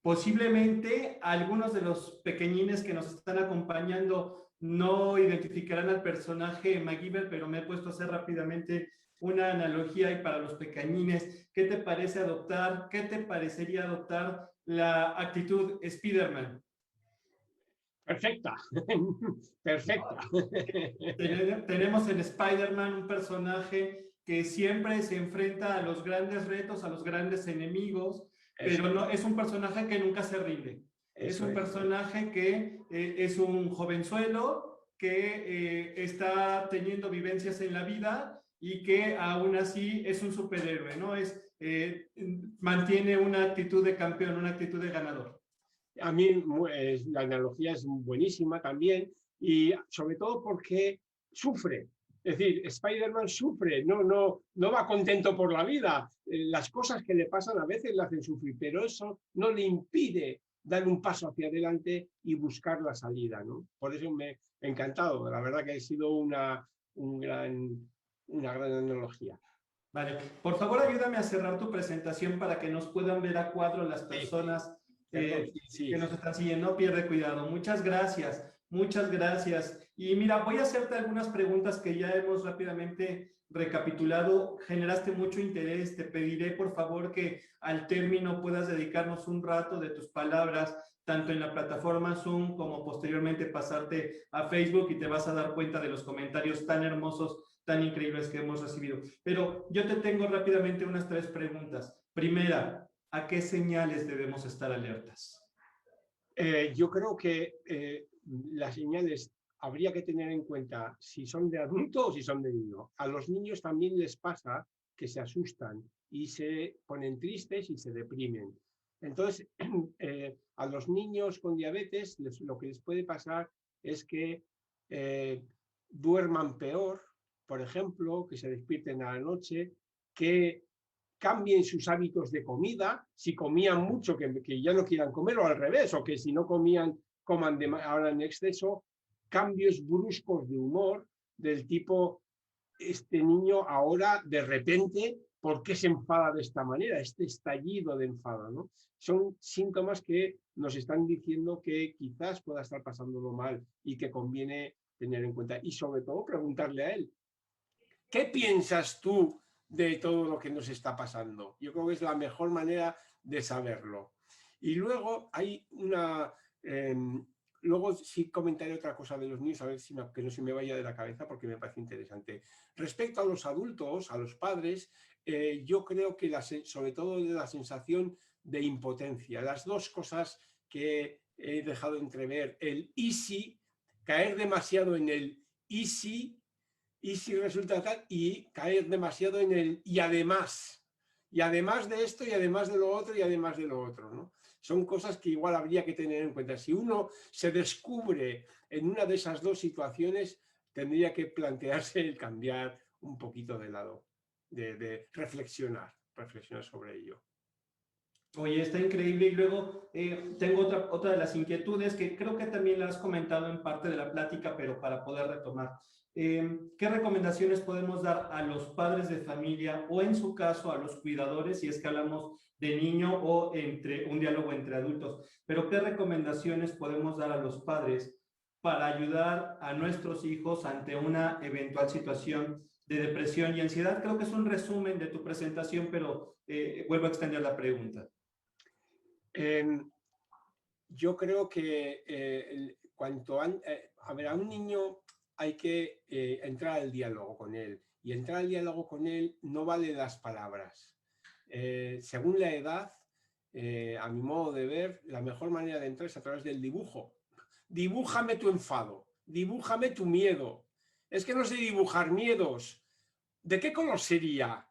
Posiblemente algunos de los pequeñines que nos están acompañando no identificarán al personaje MacGyver, pero me he puesto a hacer rápidamente una analogía y para los pequeñines, ¿qué te parecería adoptar la actitud Spider-Man? Perfecta, perfecta. Tenemos en Spider-Man un personaje que siempre se enfrenta a los grandes retos, a los grandes enemigos, pero no, es un personaje que nunca se rinde. Es un personaje que es un jovenzuelo que está teniendo vivencias en la vida y que aún así es un superhéroe, ¿no? Mantiene una actitud de campeón, una actitud de ganador. A mí la analogía es buenísima también y sobre todo porque sufre. Es decir, Spider-Man sufre, no va contento por la vida. Las cosas que le pasan a veces le hacen sufrir, pero eso no le impide dar un paso hacia adelante y buscar la salida, ¿no? Por eso me ha encantado. La verdad que ha sido una gran analogía. Vale, por favor ayúdame a cerrar tu presentación para que nos puedan ver a cuadro las personas que nos están siguiendo. No pierde cuidado. Muchas gracias, muchas gracias. Y mira, voy a hacerte algunas preguntas que ya hemos rápidamente recapitulado. Generaste mucho interés. Te pediré por favor que al término puedas dedicarnos un rato de tus palabras, tanto en la plataforma Zoom como posteriormente pasarte a Facebook y te vas a dar cuenta de los comentarios tan hermosos, tan increíbles que hemos recibido. Pero yo te tengo rápidamente unas 3 preguntas. Primera, ¿a qué señales debemos estar alertas? Yo creo que las señales habría que tener en cuenta si son de adulto o si son de niño. A los niños también les pasa que se asustan y se ponen tristes y se deprimen. Entonces, a los niños con diabetes lo que les puede pasar es que duerman peor, por ejemplo, que se despierten a la noche, que cambien sus hábitos de comida, si comían mucho, que ya no quieran comer, o al revés, o que si no comían, coman ahora en exceso, cambios bruscos de humor, del tipo, este niño ahora de repente, ¿por qué se enfada de esta manera? Este estallido de enfado, ¿no? Son síntomas que nos están diciendo que quizás pueda estar pasándolo mal y que conviene tener en cuenta. Y sobre todo preguntarle a él, ¿qué piensas tú de todo lo que nos está pasando? Yo creo que es la mejor manera de saberlo. Y luego hay luego sí comentaré otra cosa de los niños, a ver si que no se me vaya de la cabeza porque me parece interesante. Respecto a los adultos, a los padres, yo creo que sobre todo la sensación de impotencia, las dos cosas que he dejado entrever, el easy, caer demasiado en el easy resulta tal, y caer demasiado en el y además de esto, y además de lo otro, y además de lo otro, ¿no? Son cosas que igual habría que tener en cuenta. Si uno se descubre en una de esas dos situaciones, tendría que plantearse el cambiar un poquito de lado, de reflexionar sobre ello. Oye, está increíble. Y luego tengo otra de las inquietudes que creo que también la has comentado en parte de la plática, pero para poder retomar. ¿Qué recomendaciones podemos dar a los padres de familia o en su caso a los cuidadores, si es que hablamos de niño o entre un diálogo entre adultos? Pero ¿qué recomendaciones podemos dar a los padres para ayudar a nuestros hijos ante una eventual situación de depresión y ansiedad? Creo que es un resumen de tu presentación, pero vuelvo a extender la pregunta. Yo creo que a un niño hay que entrar al diálogo con él, y entrar al diálogo con él no vale las palabras. Según la edad, a mi modo de ver, la mejor manera de entrar es a través del dibujo. Dibújame tu enfado, dibújame tu miedo. Es que no sé dibujar miedos. ¿De qué color sería?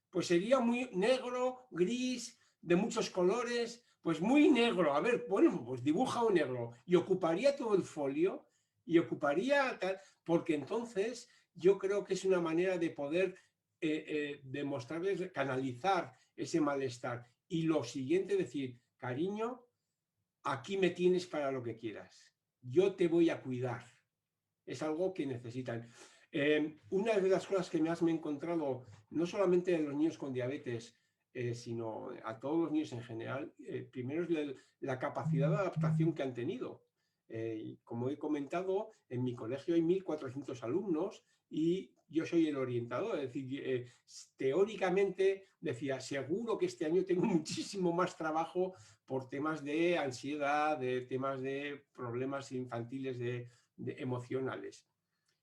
Pues sería muy negro, gris, de muchos colores, pues muy negro. A ver, bueno, pues dibuja un negro y ocuparía todo el folio y ocuparía tal, porque entonces yo creo que es una manera de poder demostrarles, canalizar ese malestar. Y lo siguiente, decir, cariño, aquí me tienes para lo que quieras. Yo te voy a cuidar. Es algo que necesitan. Una de las cosas que más me he encontrado, no solamente en los niños con diabetes, sino a todos los niños en general, primero es la capacidad de adaptación que han tenido. Como he comentado, en mi colegio hay 1.400 alumnos y yo soy el orientador, es decir, teóricamente decía, seguro que este año tengo muchísimo más trabajo por temas de ansiedad, de temas de problemas infantiles emocionales.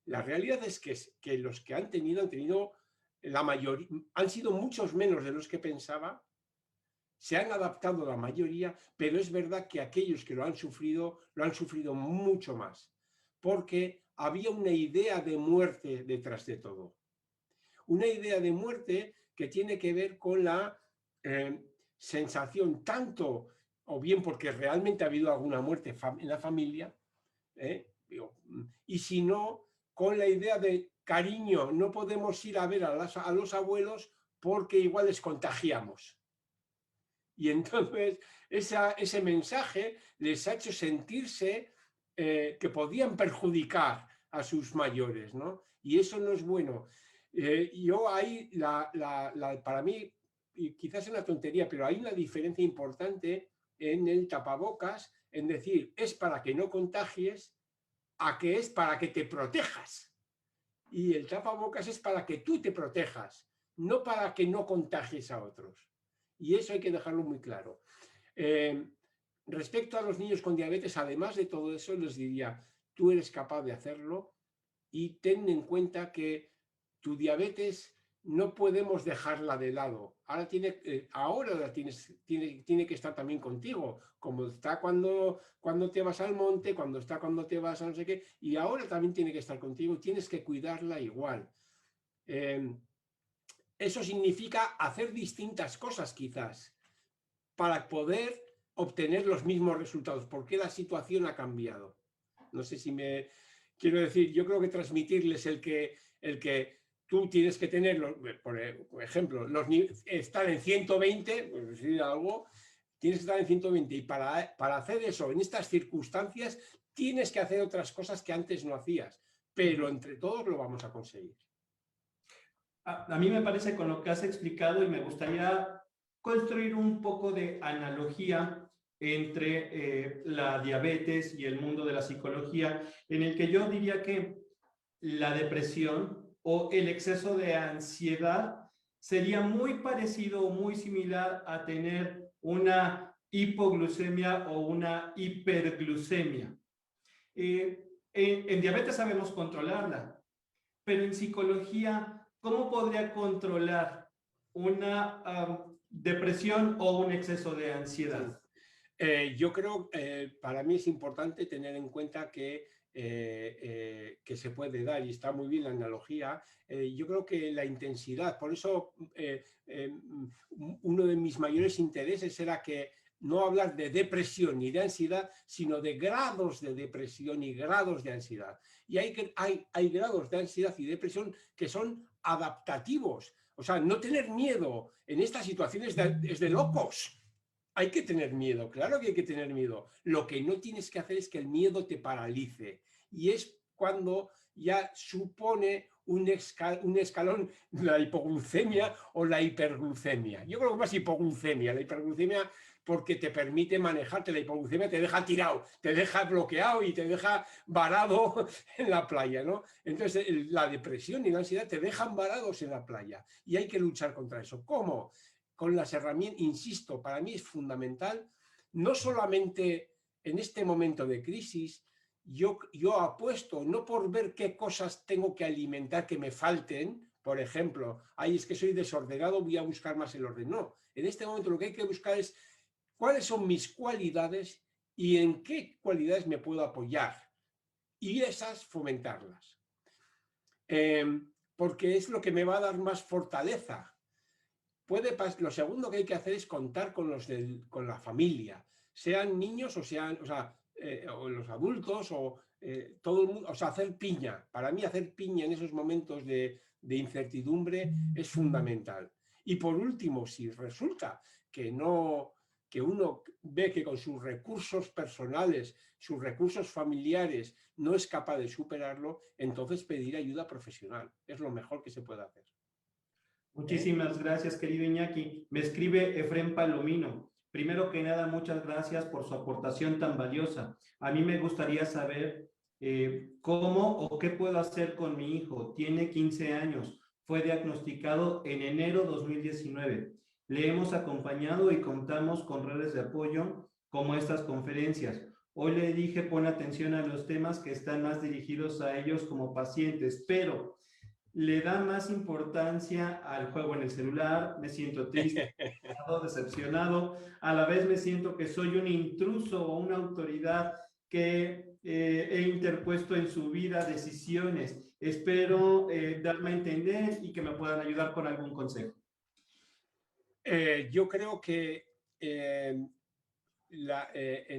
La realidad es que los que han tenido la mayoría, han sido muchos menos de los que pensaba, se han adaptado la mayoría, pero es verdad que aquellos que lo han sufrido mucho más, porque había una idea de muerte detrás de todo. Una idea de muerte que tiene que ver con la sensación tanto, o bien porque realmente ha habido alguna muerte en la familia, y si no, con la idea de cariño, no podemos ir a ver a los abuelos porque igual les contagiamos. Y entonces ese mensaje les ha hecho sentirse que podían perjudicar a sus mayores, ¿no? Y eso no es bueno. Yo ahí, para mí, y quizás es una tontería, pero hay una diferencia importante en el tapabocas, en decir, es para que no contagies, a que es para que te protejas. Y el tapabocas es para que tú te protejas, no para que no contagies a otros. Y eso hay que dejarlo muy claro. Respecto a los niños con diabetes, además de todo eso, les diría, tú eres capaz de hacerlo y ten en cuenta que tu diabetes no podemos dejarla de lado. Ahora tiene que estar también contigo, como está cuando te vas al monte, cuando está cuando te vas a no sé qué, y ahora también tiene que estar contigo, tienes que cuidarla igual. Eso significa hacer distintas cosas quizás para poder obtener los mismos resultados, porque la situación ha cambiado. No sé si me quiero decir, yo creo que transmitirles el que tú tienes que tener, por ejemplo, estar en 120, por decir algo, tienes que estar en 120 y para hacer eso en estas circunstancias tienes que hacer otras cosas que antes no hacías, pero entre todos lo vamos a conseguir. A mí me parece con lo que has explicado y me gustaría construir un poco de analogía entre la diabetes y el mundo de la psicología, en el que yo diría que la depresión o el exceso de ansiedad sería muy parecido o muy similar a tener una hipoglucemia o una hiperglucemia. En diabetes sabemos controlarla, pero en psicología, ¿cómo podría controlar una depresión o un exceso de Sí. ansiedad? Yo creo, para mí es importante tener en cuenta que se puede dar, y está muy bien la analogía. Yo creo que la intensidad, por eso uno de mis mayores intereses era que no hablar de depresión ni de ansiedad, sino de grados de depresión y grados de ansiedad. Y hay grados de ansiedad y depresión que son adaptativos. O sea, no tener miedo en estas situaciones es de locos. Hay que tener miedo, claro que hay que tener miedo. Lo que no tienes que hacer es que el miedo te paralice. Y es cuando ya supone un escalón, la hipoglucemia o la hiperglucemia. Yo creo que más hipoglucemia. La hiperglucemia porque te permite manejarte. La hipoglucemia te deja tirado, te deja bloqueado y te deja varado en la playa, ¿no? Entonces, la depresión y la ansiedad te dejan varados en la playa. Y hay que luchar contra eso. ¿Cómo? Con las herramientas, insisto, para mí es fundamental, no solamente en este momento de crisis, yo apuesto no por ver qué cosas tengo que alimentar que me falten, por ejemplo, ay, es que soy desordenado, voy a buscar más el orden. No, en este momento lo que hay que buscar es cuáles son mis cualidades y en qué cualidades me puedo apoyar y esas fomentarlas. Porque es lo que me va a dar más fortaleza. Lo segundo que hay que hacer es contar con con la familia, sean niños o sean, o los adultos o todo el mundo, o sea, hacer piña. Para mí hacer piña en esos momentos de incertidumbre es fundamental. Y por último, si resulta que no, que uno ve que con sus recursos personales, sus recursos familiares, no es capaz de superarlo, entonces pedir ayuda profesional. Es lo mejor que se puede hacer. ¿Eh? Muchísimas gracias, querido Iñaki. Me escribe Efrén Palomino. Primero que nada, muchas gracias por su aportación tan valiosa. A mí me gustaría saber cómo o qué puedo hacer con mi hijo. Tiene 15 años. Fue diagnosticado en enero 2019. Le hemos acompañado y contamos con redes de apoyo como estas conferencias. Hoy le dije, pon atención a los temas que están más dirigidos a ellos como pacientes, pero le da más importancia al juego en el celular, me siento triste, decepcionado, a la vez me siento que soy un intruso o una autoridad que he interpuesto en su vida decisiones. Espero darme a entender y que me puedan ayudar con algún consejo. Yo creo que en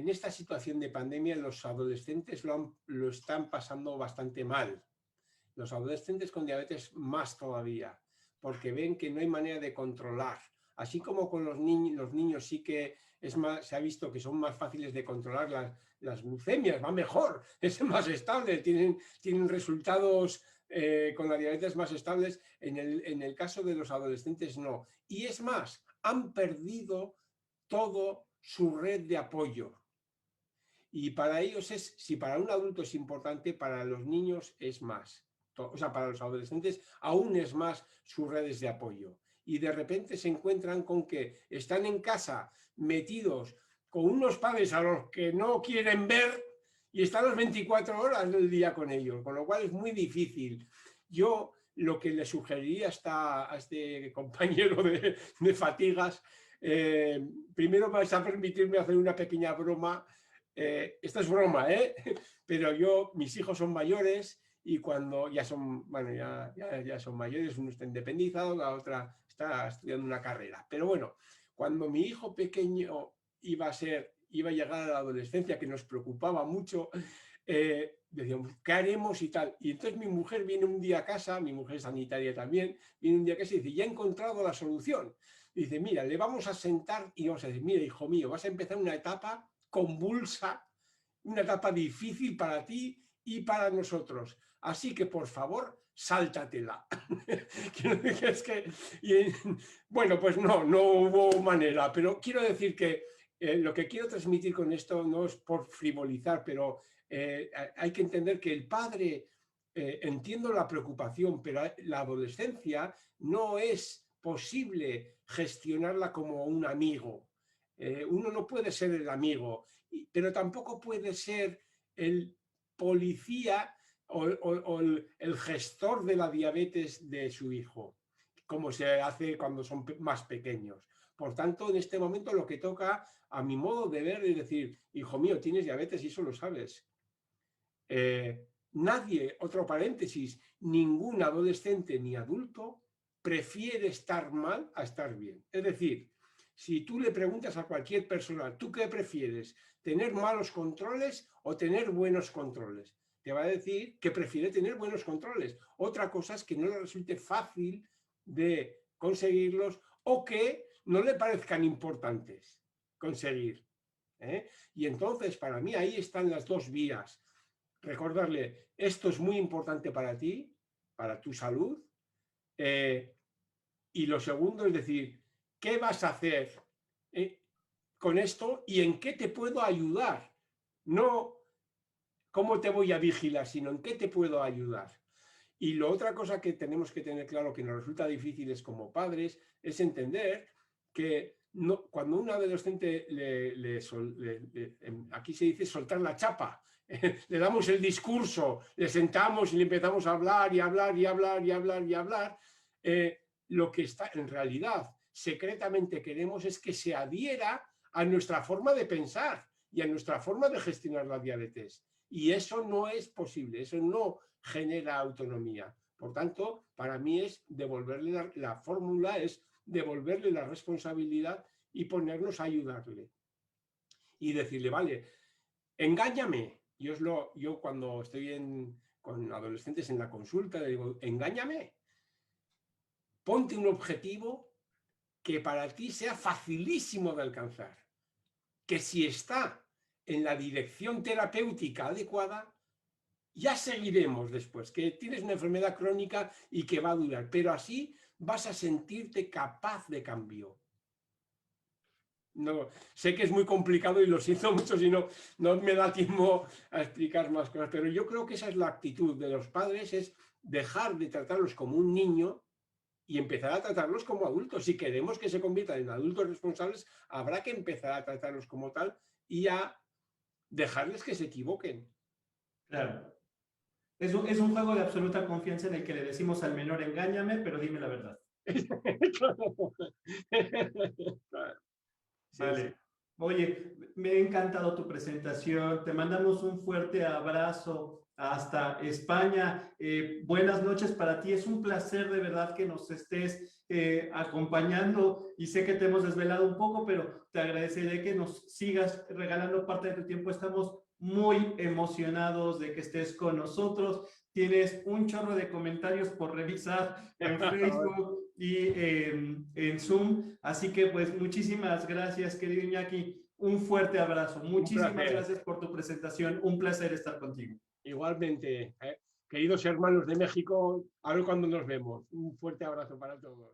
esta situación de pandemia los adolescentes lo están pasando bastante mal. Los adolescentes con diabetes más todavía, porque ven que no hay manera de controlar. Así como con los niños sí que se ha visto que son más fáciles de controlar las glucemias, va mejor, es más estable, tienen resultados con la diabetes más estables. En el caso de los adolescentes no. Y es más, han perdido todo su red de apoyo. Y para ellos si para un adulto es importante, para los niños es más. O sea, para los adolescentes aún es más sus redes de apoyo. Y de repente se encuentran con que están en casa metidos con unos padres a los que no quieren ver y están las 24 horas del día con ellos, con lo cual es muy difícil. Yo lo que le sugeriría a este compañero de fatigas, primero vais a permitirme hacer una pequeña broma. Esto es broma, ¿eh? Pero mis hijos son mayores y cuando ya son, bueno, ya son mayores, uno está independizado, la otra está estudiando una carrera. Pero bueno, cuando mi hijo pequeño iba a llegar a la adolescencia, que nos preocupaba mucho, decíamos, ¿qué haremos y tal? Y entonces mi mujer viene un día a casa, mi mujer es sanitaria también, viene un día a casa y dice, ya he encontrado la solución. Y dice, mira, le vamos a sentar y vamos a decir, mira, hijo mío, vas a empezar una etapa convulsa, una etapa difícil para ti y para nosotros. Así que, por favor, sáltatela. Bueno, pues no hubo manera, pero quiero decir que lo que quiero transmitir con esto no es por frivolizar, pero hay que entender que el padre, entiendo la preocupación, pero la adolescencia no es posible gestionarla como un amigo. Uno no puede ser el amigo, pero tampoco puede ser el policía o el gestor de la diabetes de su hijo, como se hace cuando son más pequeños. Por tanto, en este momento lo que toca, a mi modo de ver, es decir, hijo mío, tienes diabetes y eso lo sabes. Nadie, otro paréntesis, ningún adolescente ni adulto prefiere estar mal a estar bien. Es decir, si tú le preguntas a cualquier persona, ¿tú qué prefieres? ¿Tener malos controles o tener buenos controles? Te va a decir que prefiere tener buenos controles. Otra cosa es que no le resulte fácil de conseguirlos o que no le parezcan importantes conseguir. Y entonces, para mí, ahí están las dos vías. Recordarle, esto es muy importante para ti, para tu salud. Y lo segundo es decir, ¿qué vas a hacer con esto y en qué te puedo ayudar? No cómo te voy a vigilar, sino en qué te puedo ayudar. Y la otra cosa que tenemos que tener claro que nos resulta difíciles como padres es entender que no, cuando un adolescente aquí se dice soltar la chapa, le damos el discurso, le sentamos y le empezamos a hablar y hablar y hablar y hablar y hablar, lo que está en realidad secretamente queremos es que se adhiera a nuestra forma de pensar y a nuestra forma de gestionar la diabetes. Y eso no es posible, eso no genera autonomía. Por tanto, para mí es devolverle la fórmula, es devolverle la responsabilidad y ponernos a ayudarle. Y decirle, vale, engáñame. Yo cuando estoy con adolescentes en la consulta, le digo, engáñame. Ponte un objetivo que para ti sea facilísimo de alcanzar. Que si está en la dirección terapéutica adecuada, ya seguiremos después, que tienes una enfermedad crónica y que va a durar, pero así vas a sentirte capaz de cambio. No, sé que es muy complicado y lo siento mucho si no me da tiempo a explicar más cosas, pero yo creo que esa es la actitud de los padres, es dejar de tratarlos como un niño y empezar a tratarlos como adultos. Si queremos que se conviertan en adultos responsables, habrá que empezar a tratarlos como tal y a dejarles que se equivoquen. Claro. Es un juego de absoluta confianza en el que le decimos al menor, engáñame, pero dime la verdad. Vale. Sí. Oye, me ha encantado tu presentación. Te mandamos un fuerte abrazo hasta España. Buenas noches para ti. Es un placer de verdad que nos estés acompañando y sé que te hemos desvelado un poco, pero te agradeceré que nos sigas regalando parte de tu tiempo. Estamos muy emocionados de que estés con nosotros. Tienes un chorro de comentarios por revisar en Facebook y en Zoom. Así que pues muchísimas gracias, querido Iñaki. Un fuerte abrazo. Muchísimas gracias por tu presentación. Un placer estar contigo. Igualmente, queridos hermanos de México, a ver cuando nos vemos. Un fuerte abrazo para todos.